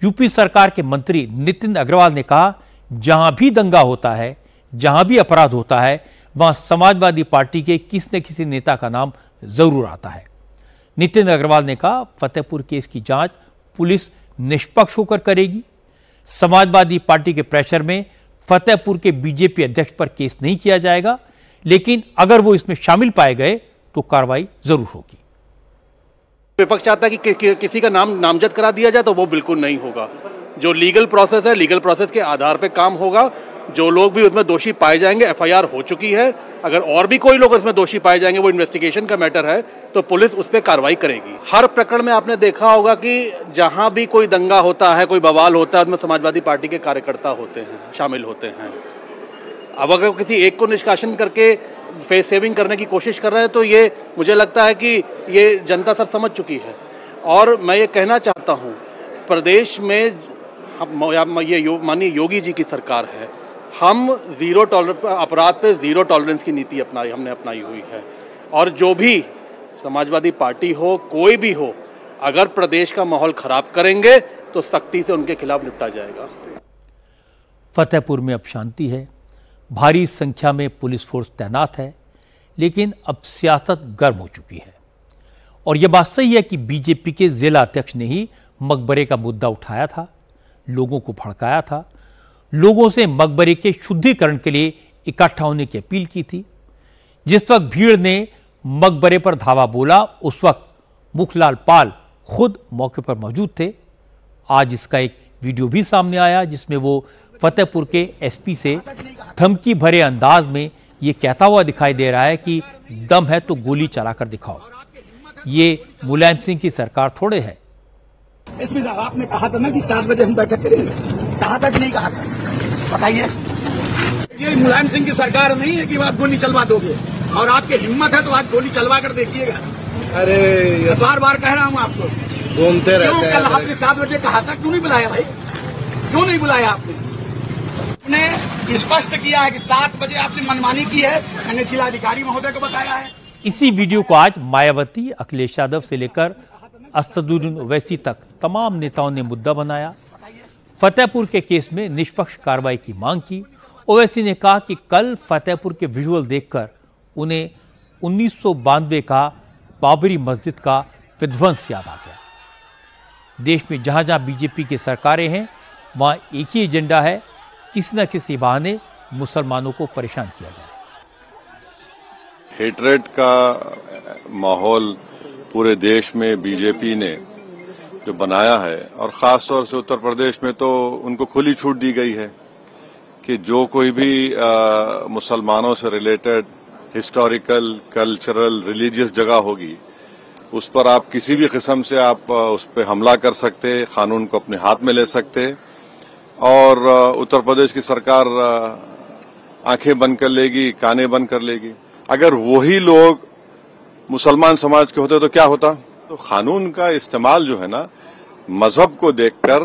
यूपी सरकार के मंत्री नितिन अग्रवाल ने कहा, जहां भी दंगा होता है, जहां भी अपराध होता है, वहां समाजवादी पार्टी के किसी न किसी नेता का नाम जरूर आता है। नितिन अग्रवाल ने कहा, फतेहपुर केस की जांच पुलिस निष्पक्ष होकर करेगी। समाजवादी पार्टी के प्रेशर में फतेहपुर के बीजेपी अध्यक्ष पर केस नहीं किया जाएगा, लेकिन अगर वो इसमें शामिल पाए गए तो कार्रवाई जरूर होगी।
विपक्ष चाहता है कि किसी का नाम नामजद करा दिया जाए, तो वो बिल्कुल नहीं होगा। जो लीगल प्रोसेस है, लीगल प्रोसेस के आधार पर काम होगा। जो लोग भी उसमें दोषी पाए जाएंगे, एफआईआर हो चुकी है, अगर और भी कोई लोग उसमें दोषी पाए जाएंगे, वो इन्वेस्टिगेशन का मैटर है, तो पुलिस उस पर कार्रवाई करेगी। हर प्रकरण में आपने देखा होगा कि जहां भी कोई दंगा होता है, कोई बवाल होता है, उसमें समाजवादी पार्टी के कार्यकर्ता होते हैं, शामिल होते हैं। अब अगर किसी एक को निष्कासन करके फेस सेविंग करने की कोशिश कर रहे हैं, तो ये मुझे लगता है कि ये जनता सब समझ चुकी है। और मैं ये कहना चाहता हूँ, प्रदेश में ये माननीय योगी जी की सरकार है, हम अपराध पे जीरो टॉलरेंस की नीति हमने अपनाई हुई है। और जो भी समाजवादी पार्टी हो, कोई भी हो, अगर प्रदेश का माहौल खराब करेंगे तो सख्ती से उनके खिलाफ निपटा जाएगा।
फतेहपुर में अब शांति है, भारी संख्या में पुलिस फोर्स तैनात है, लेकिन अब सियासत गर्म हो चुकी है। और यह बात सही है कि बीजेपी के जिला अध्यक्ष ने ही मकबरे का मुद्दा उठाया था, लोगों को भड़काया था, लोगों से मकबरे के शुद्धिकरण के लिए इकट्ठा होने की अपील की थी। जिस वक्त भीड़ ने मकबरे पर धावा बोला, उस वक्त मुखलाल पाल खुद मौके पर मौजूद थे। आज इसका एक वीडियो भी सामने आया, जिसमें वो फतेहपुर के एसपी से धमकी भरे अंदाज में ये कहता हुआ दिखाई दे रहा है कि दम है तो गोली चलाकर दिखाओ। ये मुलायम सिंह की सरकार थोड़े है।
एसपी साहब, आपने कहा था ना कि 7 बजे हम बैठक करेंगे, कहा था कि नहीं कहा था? बताइए। ये मुलायम सिंह की सरकार नहीं है कि आप गोली चलवा दोगे, और आपकी हिम्मत है तो आज गोली चलवा कर देखिएगा। अरे बार बार कह रहा हूँ आपको, घूमते रहते हैं। कल आपने 7 बजे कहा था, क्यों नहीं बुलाया भाई? क्यों नहीं बुलाया आपने? आपने स्पष्ट किया है कि 7 बजे आपने मनमानी की है, मैंने जिलाधिकारी महोदय को बताया है।
इसी वीडियो को आज मायावती, अखिलेश यादव से लेकर असदुद्दीन ओवैसी तक तमाम नेताओं ने मुद्दा बनाया। फतेहपुर के केस में निष्पक्ष कार्रवाई की मांग की। ओवैसी ने कहा कि कल फतेहपुर के विजुअल देखकर उन्हें 1992 का बाबरी मस्जिद का विध्वंस याद आ गया। देश में जहां जहां बीजेपी की सरकारें हैं, वहां एक ही एजेंडा है, किसी न किसी बहाने मुसलमानों को परेशान किया जाए।
हेटरेट का माहौल पूरे देश में बीजेपी ने जो बनाया है, और खास तौर से उत्तर प्रदेश में तो उनको खुली छूट दी गई है कि जो कोई भी मुसलमानों से रिलेटेड हिस्टोरिकल, कल्चरल, रिलीजियस जगह होगी, उस पर आप किसी भी किस्म से आप उस पर हमला कर सकते, कानून को अपने हाथ में ले सकते। और उत्तर प्रदेश की सरकार आंखें बंद कर लेगी, कानें बंद कर लेगी। अगर वही लोग मुसलमान समाज के होते तो क्या होता? तो कानून का इस्तेमाल जो है ना, मजहब को देखकर,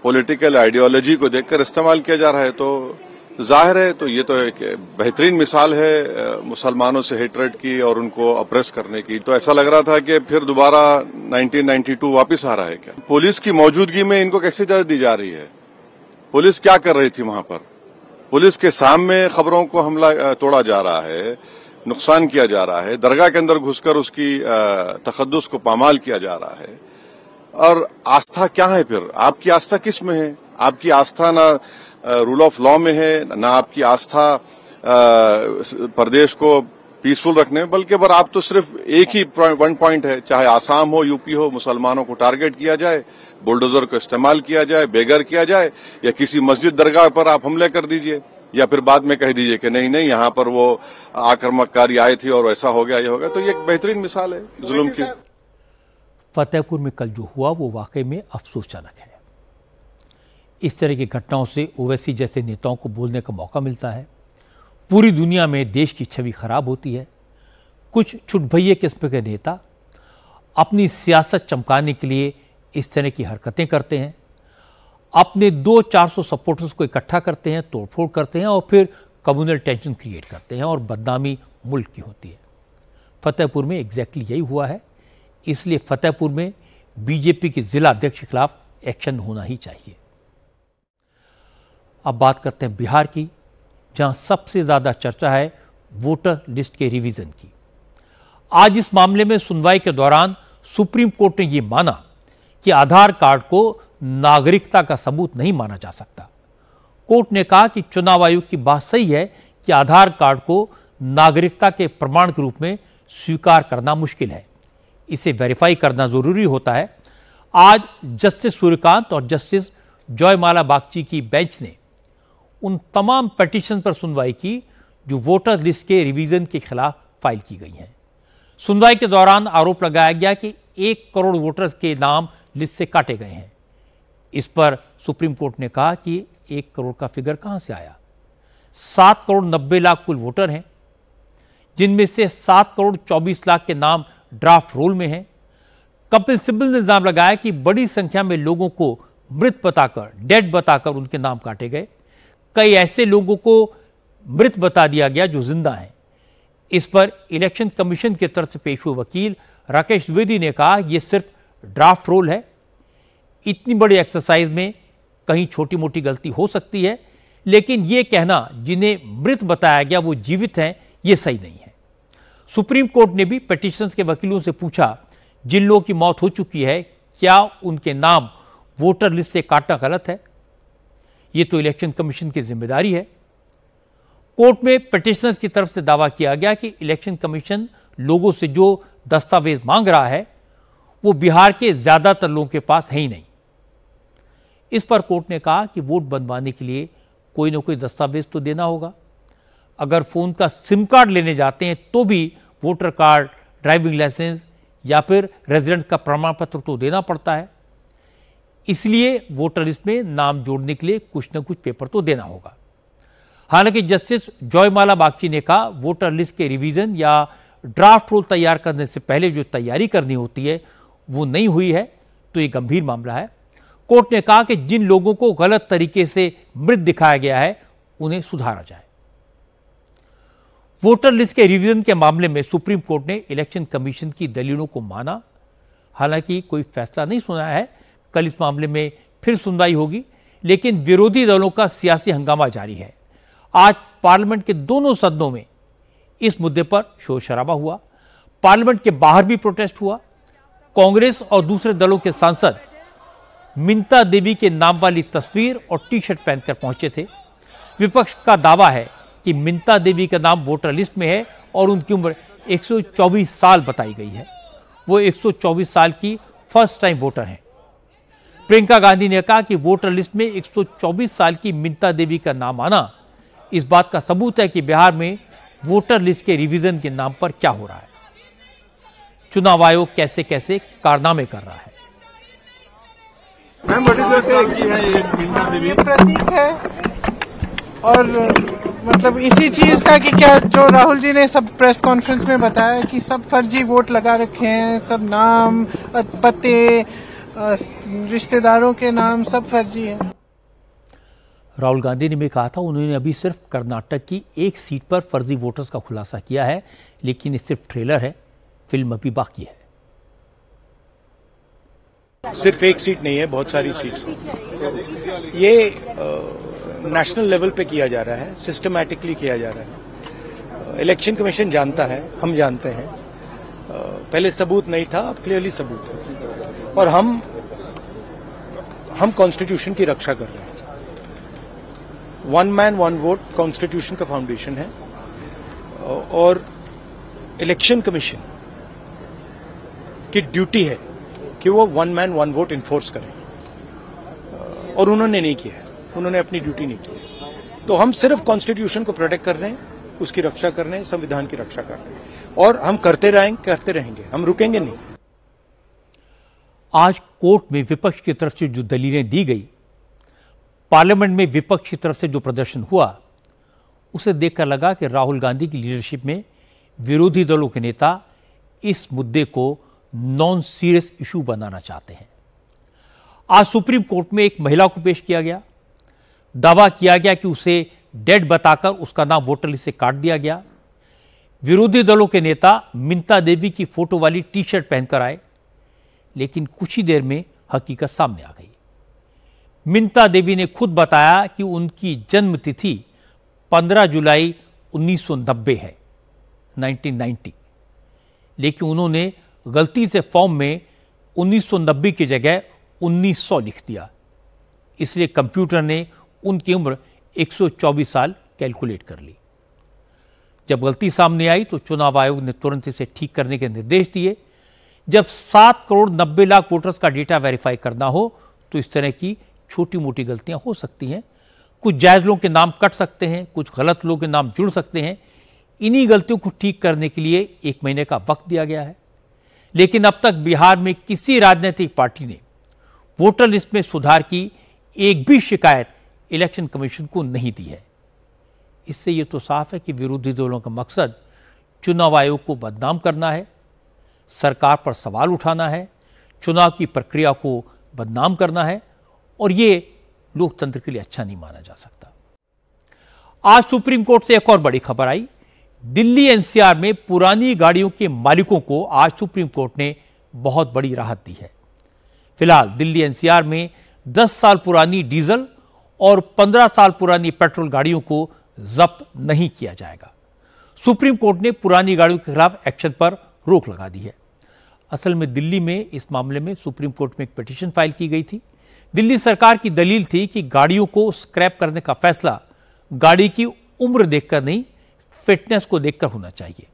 पॉलिटिकल आइडियोलॉजी को देखकर इस्तेमाल किया जा रहा है, तो जाहिर है तो ये तो एक बेहतरीन मिसाल है मुसलमानों से हेटरेट की और उनको अप्रेस करने की। तो ऐसा लग रहा था कि फिर दोबारा 1992 वापस आ रहा है क्या? पुलिस की मौजूदगी में इनको कैसे इजाजत दी जा रही है? पुलिस क्या कर रही थी वहां पर? पुलिस के सामने खबरों को हमला तोड़ा जा रहा है, नुकसान किया जा रहा है, दरगाह के अंदर घुसकर उसकी तकद्दुस को पामाल किया जा रहा है। और आस्था क्या है फिर? आपकी आस्था किस में है? आपकी आस्था ना रूल ऑफ लॉ में है, ना आपकी आस्था प्रदेश को पीसफुल रखने में, बल्कि पर आप तो सिर्फ एक ही वन पॉइंट है, चाहे आसाम हो, यूपी हो, मुसलमानों को टारगेट किया जाए, बुलडोजर को इस्तेमाल किया जाए, बेघर किया जाए, या किसी मस्जिद दरगाह पर आप हमले कर दीजिए, या फिर बाद में कह दीजिए कि नहीं नहीं यहाँ पर वो आक्रामककारी आए थे और ऐसा हो गया, ये हो गया। तो ये एक बेहतरीन मिसाल है जुल्म की।
फतेहपुर में कल जो हुआ वो वाकई में अफसोसजनक है। इस तरह की घटनाओं से ओवैसी जैसे नेताओं को बोलने का मौका मिलता है। पूरी दुनिया में देश की छवि खराब होती है। कुछ छुटभइये किस्म के नेता अपनी सियासत चमकाने के लिए इस तरह की हरकतें करते हैं, अपने 200-400 सपोर्टर्स को इकट्ठा करते हैं, तोड़फोड़ करते हैं और फिर कम्युनल टेंशन क्रिएट करते हैं और बदनामी मुल्क की होती है। फतेहपुर में एग्जैक्टली यही हुआ है। इसलिए फतेहपुर में बीजेपी के जिला अध्यक्ष के खिलाफ एक्शन होना ही चाहिए। अब बात करते हैं बिहार की, जहां सबसे ज्यादा चर्चा है वोटर लिस्ट के रिवीजन की। आज इस मामले में सुनवाई के दौरान सुप्रीम कोर्ट ने यह माना कि आधार कार्ड को नागरिकता का सबूत नहीं माना जा सकता। कोर्ट ने कहा कि चुनाव आयोग की बात सही है कि आधार कार्ड को नागरिकता के प्रमाण के रूप में स्वीकार करना मुश्किल है, इसे वेरीफाई करना जरूरी होता है। आज जस्टिस सूर्यकांत और जस्टिस जयमाला बागची की बेंच ने उन तमाम पिटीशन पर सुनवाई की जो वोटर लिस्ट के रिवीजन के खिलाफ फाइल की गई हैं। सुनवाई के दौरान आरोप लगाया गया कि 1 करोड़ वोटर्स के नाम लिस्ट से काटे गए हैं। इस पर सुप्रीम कोर्ट ने कहा कि 1 करोड़ का फिगर कहां से आया। 7 करोड़ 90 लाख कुल वोटर हैं, जिनमें से 7 करोड़ 24 लाख के नाम ड्राफ्ट रोल में हैं। कपिल सिब्बल ने इल्जाम लगाया कि बड़ी संख्या में लोगों को मृत बताकर, डेड बताकर उनके नाम काटे गए। कई ऐसे लोगों को मृत बता दिया गया जो जिंदा हैं। इस पर इलेक्शन कमीशन की तरफ से पेश हुए वकील राकेश द्विवेदी ने कहा यह सिर्फ ड्राफ्ट रोल है, इतनी बड़ी एक्सरसाइज में कहीं छोटी मोटी गलती हो सकती है, लेकिन यह कहना जिन्हें मृत बताया गया वो जीवित हैं, यह सही नहीं है। सुप्रीम कोर्ट ने भी पिटीशनर्स के वकीलों से पूछा जिन लोगों की मौत हो चुकी है क्या उनके नाम वोटर लिस्ट से काटना गलत है। यह तो इलेक्शन कमीशन की जिम्मेदारी है। कोर्ट में पिटीशनर्स की तरफ से दावा किया गया कि इलेक्शन कमीशन लोगों से जो दस्तावेज मांग रहा है वो बिहार के ज्यादातर लोगों के पास है ही नहीं। इस पर कोर्ट ने कहा कि वोट बनवाने के लिए कोई ना कोई दस्तावेज तो देना होगा। अगर फोन का सिम कार्ड लेने जाते हैं तो भी वोटर कार्ड, ड्राइविंग लाइसेंस या फिर रेजिडेंट का प्रमाण पत्र तो देना पड़ता है। इसलिए वोटर लिस्ट में नाम जोड़ने के लिए कुछ न कुछ पेपर तो देना होगा। हालांकि जस्टिस जयमाला बागची ने कहा वोटर लिस्ट के रिवीजन या ड्राफ्ट रोल तैयार करने से पहले जो तैयारी करनी होती है वो नहीं हुई है तो ये गंभीर मामला है। कोर्ट ने कहा कि जिन लोगों को गलत तरीके से मृत दिखाया गया है उन्हें सुधारा जाए। वोटर लिस्ट के रिवीजन के मामले में सुप्रीम कोर्ट ने इलेक्शन कमीशन की दलीलों को माना। हालांकि कोई फैसला नहीं सुनाया है। कल इस मामले में फिर सुनवाई होगी, लेकिन विरोधी दलों का सियासी हंगामा जारी है। आज पार्लियामेंट के दोनों सदनों में इस मुद्दे पर शोर शराबा हुआ। पार्लियामेंट के बाहर भी प्रोटेस्ट हुआ। कांग्रेस और दूसरे दलों के सांसद मिंता देवी के नाम वाली तस्वीर और टी शर्ट पहनकर पहुंचे थे। विपक्ष का दावा है कि मिंता देवी का नाम वोटर लिस्ट में है और उनकी उम्र 124 साल बताई गई है। वो 124 साल की फर्स्ट टाइम वोटर हैं। प्रियंका गांधी ने कहा कि वोटर लिस्ट में 124 साल की मिंता देवी का नाम आना इस बात का सबूत है कि बिहार में वोटर लिस्ट के रिवीजन के नाम पर क्या हो रहा है। चुनाव आयोग कैसे कैसे कारनामे कर रहा है।
ये प्रतीक है और मतलब इसी चीज का कि क्या जो राहुल जी ने सब प्रेस कॉन्फ्रेंस में बताया कि सब फर्जी वोट लगा रखे हैं, सब नाम, पते, रिश्तेदारों के नाम सब फर्जी है।
राहुल गांधी ने भी कहा था उन्होंने अभी सिर्फ कर्नाटक की एक सीट पर फर्जी वोटर्स का खुलासा किया है, लेकिन ये सिर्फ ट्रेलर है, फिल्म अभी बाकी है।
सिर्फ एक सीट नहीं है, बहुत सारी सीट्स। ये नेशनल लेवल पे किया जा रहा है, सिस्टमैटिकली किया जा रहा है। इलेक्शन कमीशन जानता है, हम जानते हैं। पहले सबूत नहीं था, अब क्लियरली सबूत है और हम कॉन्स्टिट्यूशन की रक्षा कर रहे हैं। One man one vote constitution का फाउंडेशन है और इलेक्शन कमीशन की ड्यूटी है कि वो one man one vote enforce करें और उन्होंने नहीं किया है, उन्होंने अपनी ड्यूटी नहीं की। तो हम सिर्फ कॉन्स्टिट्यूशन को प्रोटेक्ट कर रहे हैं, उसकी रक्षा कर रहे हैं, संविधान की रक्षा कर रहे हैं और हम करते रहेंगे, हम रुकेंगे नहीं।
आज कोर्ट में विपक्ष की तरफ से जो दलीलें दी गई, पार्लियामेंट में विपक्ष की तरफ से जो प्रदर्शन हुआ, उसे देखकर लगा कि राहुल गांधी की लीडरशिप में विरोधी दलों के नेता इस मुद्दे को नॉन सीरियस इशू बनाना चाहते हैं। आज सुप्रीम कोर्ट में एक महिला को पेश किया गया। दावा किया गया कि उसे डेड बताकर उसका नाम वोटर लिस्ट से काट दिया गया। विरोधी दलों के नेता मिंता देवी की फोटो वाली टी शर्ट पहनकर आए, लेकिन कुछ ही देर में हकीकत सामने आ गई। मिंता देवी ने खुद बताया कि उनकी जन्म तिथि 15 जुलाई 1990 है, 1990, लेकिन उन्होंने गलती से फॉर्म में 1990 की जगह 1900 लिख दिया। इसलिए कंप्यूटर ने उनकी उम्र 124 साल कैलकुलेट कर ली। जब गलती सामने आई तो चुनाव आयोग ने तुरंत इसे ठीक करने के निर्देश दिए। जब 7 करोड़ 90 लाख वोटर्स का डेटा वेरीफाई करना हो तो इस तरह की छोटी मोटी गलतियां हो सकती हैं। कुछ जायज लोगों के नाम कट सकते हैं, कुछ गलत लोगों के नाम जुड़ सकते हैं। इन्हीं गलतियों को ठीक करने के लिए 1 महीने का वक्त दिया गया है। लेकिन अब तक बिहार में किसी राजनीतिक पार्टी ने वोटर लिस्ट में सुधार की एक भी शिकायत इलेक्शन कमीशन को नहीं दी है। इससे यह तो साफ है कि विरोधी दलों का मकसद चुनाव आयोग को बदनाम करना है, सरकार पर सवाल उठाना है, चुनाव की प्रक्रिया को बदनाम करना है, और ये लोकतंत्र के लिए अच्छा नहीं माना जा सकता। आज सुप्रीम कोर्ट से एक और बड़ी खबर आई। दिल्ली एनसीआर में पुरानी गाड़ियों के मालिकों को आज सुप्रीम कोर्ट ने बहुत बड़ी राहत दी है। फिलहाल दिल्ली एनसीआर में 10 साल पुरानी डीजल और 15 साल पुरानी पेट्रोल गाड़ियों को जब्त नहीं किया जाएगा। सुप्रीम कोर्ट ने पुरानी गाड़ियों के खिलाफ एक्शन पर रोक लगा दी है। असल में दिल्ली में इस मामले में सुप्रीम कोर्ट में एक पिटीशन फाइल की गई थी। दिल्ली सरकार की दलील थी कि गाड़ियों को स्क्रैप करने का फैसला गाड़ी की उम्र देखकर नहीं, फिटनेस को देखकर होना चाहिए।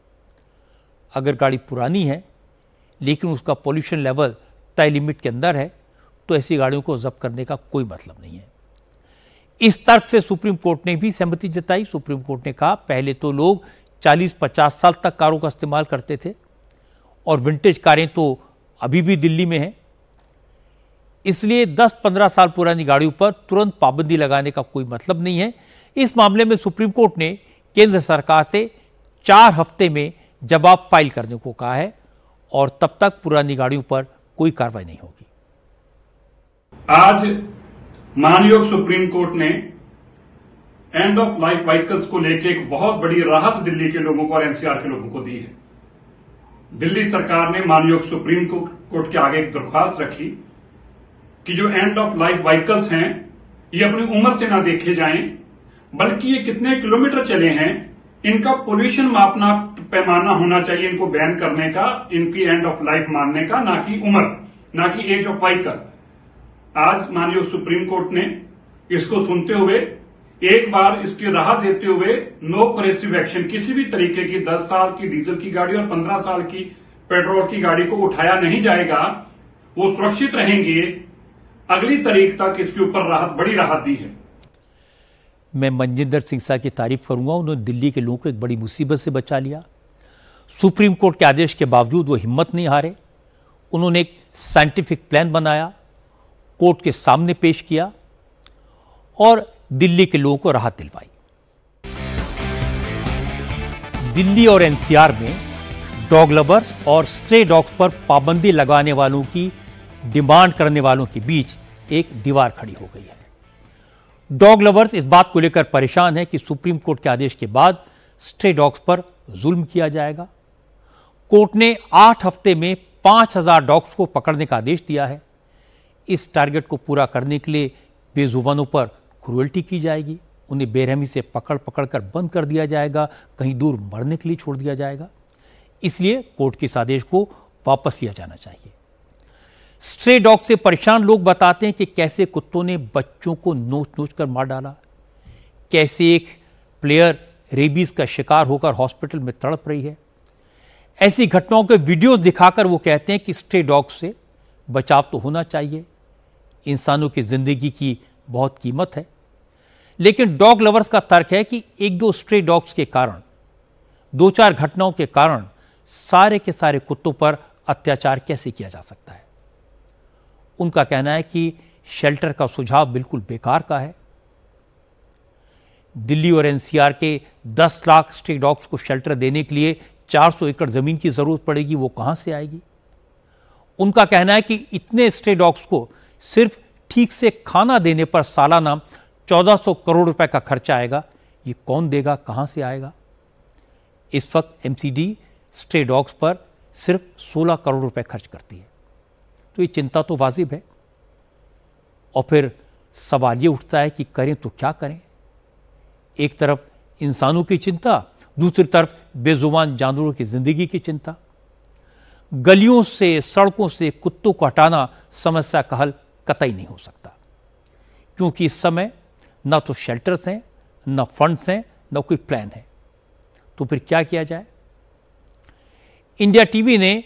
अगर गाड़ी पुरानी है लेकिन उसका पॉल्यूशन लेवल तय लिमिट के अंदर है तो ऐसी गाड़ियों को जब्त करने का कोई मतलब नहीं है। इस तर्क से सुप्रीम कोर्ट ने भी सहमति जताई। सुप्रीम कोर्ट ने कहा पहले तो लोग 40-50 साल तक कारों का इस्तेमाल करते थे और विंटेज कारें तो अभी भी दिल्ली में हैं, इसलिए 10-15 साल पुरानी गाड़ियों पर तुरंत पाबंदी लगाने का कोई मतलब नहीं है। इस मामले में सुप्रीम कोर्ट ने केंद्र सरकार से 4 हफ्ते में जवाब फाइल करने को कहा है और तब तक पुरानी गाड़ियों पर कोई कार्रवाई नहीं होगी।
आज माननीय सुप्रीम कोर्ट ने एंड ऑफ लाइफ व्हीकल्स को लेकर एक बहुत बड़ी राहत दिल्ली के लोगों को और एनसीआर के लोगों को दी है। दिल्ली सरकार ने माननीय सुप्रीम कोर्ट के आगे एक दरख्वास्त रखी कि जो एंड ऑफ लाइफ व्हीकल्स हैं ये अपनी उम्र से ना देखे जाएं, बल्कि ये कितने किलोमीटर चले हैं इनका पोल्यूशन मापना पैमाना होना चाहिए, इनको बैन करने का, इनकी एंड ऑफ लाइफ मानने का, ना कि उम्र, ना कि एज ऑफ व्हीकल। आज माननीय सुप्रीम कोर्ट ने इसको सुनते हुए एक बार इसकी राहत देते हुए नो करेसिव एक्शन, किसी भी तरीके की 10 साल की डीजल की गाड़ी और 15 साल की पेट्रोल की गाड़ी को उठाया नहीं जाएगा, वो सुरक्षित रहेंगे, अगली तारीख तक इसके ऊपर राहत, बड़ी राहत दी है।
मैं मनजिंदर सिंह साहब की तारीफ करूंगा, उन्होंने दिल्ली के लोगों को एक बड़ी मुसीबत से बचा लिया। सुप्रीम कोर्ट के आदेश के बावजूद वो हिम्मत नहीं हारे, उन्होंने एक साइंटिफिक प्लान बनाया, कोर्ट के सामने पेश किया और दिल्ली के लोगों को राहत दिलवाई। दिल्ली और एनसीआर में डॉग लवर्स और स्ट्रे डॉग्स पर पाबंदी लगाने वालों की डिमांड करने वालों के बीच एक दीवार खड़ी हो गई है। डॉग लवर्स इस बात को लेकर परेशान है कि सुप्रीम कोर्ट के आदेश के बाद स्ट्रे डॉग्स पर जुल्म किया जाएगा। कोर्ट ने 8 हफ्ते में 5000 डॉग्स को पकड़ने का आदेश दिया है। इस टारगेट को पूरा करने के लिए बेजुबानों पर क्रूएल्टी की जाएगी, उन्हें बेरहमी से पकड़ कर बंद कर दिया जाएगा, कहीं दूर मरने के लिए छोड़ दिया जाएगा। इसलिए कोर्ट के इस आदेश को वापस लिया जाना चाहिए। स्ट्रे डॉग से परेशान लोग बताते हैं कि कैसे कुत्तों ने बच्चों को नोच कर मार डाला, कैसे एक प्लेयर रेबीज का शिकार होकर हॉस्पिटल में तड़प रही है। ऐसी घटनाओं के वीडियोस दिखाकर वो कहते हैं कि स्ट्रे डॉग से बचाव तो होना चाहिए, इंसानों की जिंदगी की बहुत कीमत है। लेकिन डॉग लवर्स का तर्क है कि 1-2 स्ट्रे डॉग्स के कारण, 2-4 घटनाओं के कारण सारे के सारे कुत्तों पर अत्याचार कैसे किया जा सकता है। उनका कहना है कि शेल्टर का सुझाव बिल्कुल बेकार का है। दिल्ली और एनसीआर के 10 लाख स्ट्रे डॉग्स को शेल्टर देने के लिए 400 एकड़ जमीन की जरूरत पड़ेगी, वो कहां से आएगी। उनका कहना है कि इतने स्ट्रे डॉग्स को सिर्फ ठीक से खाना देने पर सालाना 1400 करोड़ रुपए का खर्चा आएगा, ये कौन देगा, कहां से आएगा। इस वक्त एमसीडी स्ट्रे डॉग्स पर सिर्फ 16 करोड़ रुपए खर्च करती है। तो ये चिंता तो वाजिब है। और फिर सवाल ये उठता है कि करें तो क्या करें। एक तरफ इंसानों की चिंता, दूसरी तरफ बेजुबान जानवरों की जिंदगी की चिंता। गलियों से, सड़कों से कुत्तों को हटाना समस्या का हल कतई नहीं हो सकता, क्योंकि इस समय ना तो शेल्टर्स हैं, ना फंड्स हैं, ना कोई प्लान है। तो फिर क्या किया जाए? इंडिया टीवी ने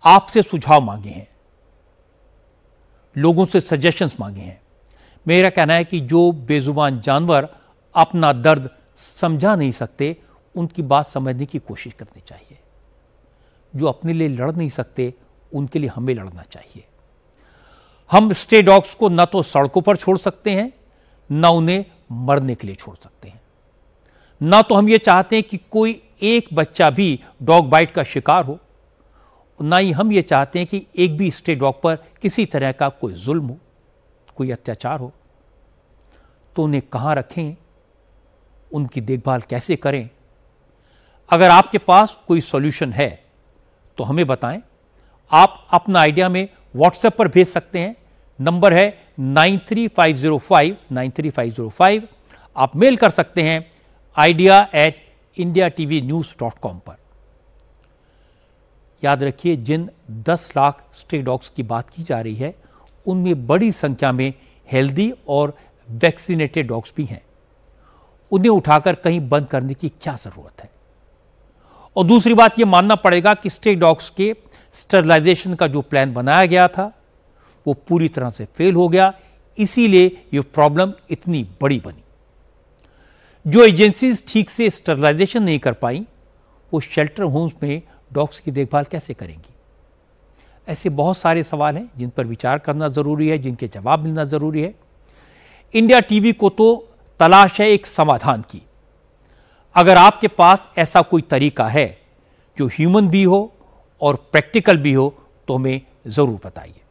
आपसे सुझाव मांगे हैं, लोगों से सजेशंस मांगे हैं। मेरा कहना है कि जो बेजुबान जानवर अपना दर्द समझा नहीं सकते, उनकी बात समझने की कोशिश करनी चाहिए। जो अपने लिए लड़ नहीं सकते, उनके लिए हमें लड़ना चाहिए। हम स्ट्रे डॉग्स को न तो सड़कों पर छोड़ सकते हैं, न उन्हें मरने के लिए छोड़ सकते हैं। ना तो हम ये चाहते हैं कि कोई एक बच्चा भी डॉग बाइट का शिकार हो, ना ही हम ये चाहते हैं कि एक भी स्ट्रे डॉग पर किसी तरह का कोई जुल्म हो, कोई अत्याचार हो। तो उन्हें कहाँ रखें, उनकी देखभाल कैसे करें? अगर आपके पास कोई सॉल्यूशन है तो हमें बताएं। आप अपना आइडिया में व्हाट्सएप पर भेज सकते हैं। नंबर है 9350593505। आप मेल कर सकते हैं idea@indiatvnews.com पर। याद रखिए, जिन 10 लाख स्ट्रे डॉग्स की बात की जा रही है, उनमें बड़ी संख्या में हेल्दी और वैक्सीनेटेड डॉग्स भी हैं। उन्हें उठाकर कहीं बंद करने की क्या जरूरत है? और दूसरी बात, यह मानना पड़ेगा कि स्ट्रे डॉग्स के स्टरलाइजेशन का जो प्लान बनाया गया था, वो पूरी तरह से फेल हो गया। इसीलिए यह प्रॉब्लम इतनी बड़ी बनी। जो एजेंसीज ठीक से स्टरलाइजेशन नहीं कर पाई, वो शेल्टर होम्स में डॉग्स की देखभाल कैसे करेंगी? ऐसे बहुत सारे सवाल हैं जिन पर विचार करना जरूरी है, जिनके जवाब मिलना जरूरी है। इंडिया टीवी को तो तलाश है एक समाधान की। अगर आपके पास ऐसा कोई तरीका है जो ह्यूमन भी हो और प्रैक्टिकल भी हो, तो हमें जरूर बताइए।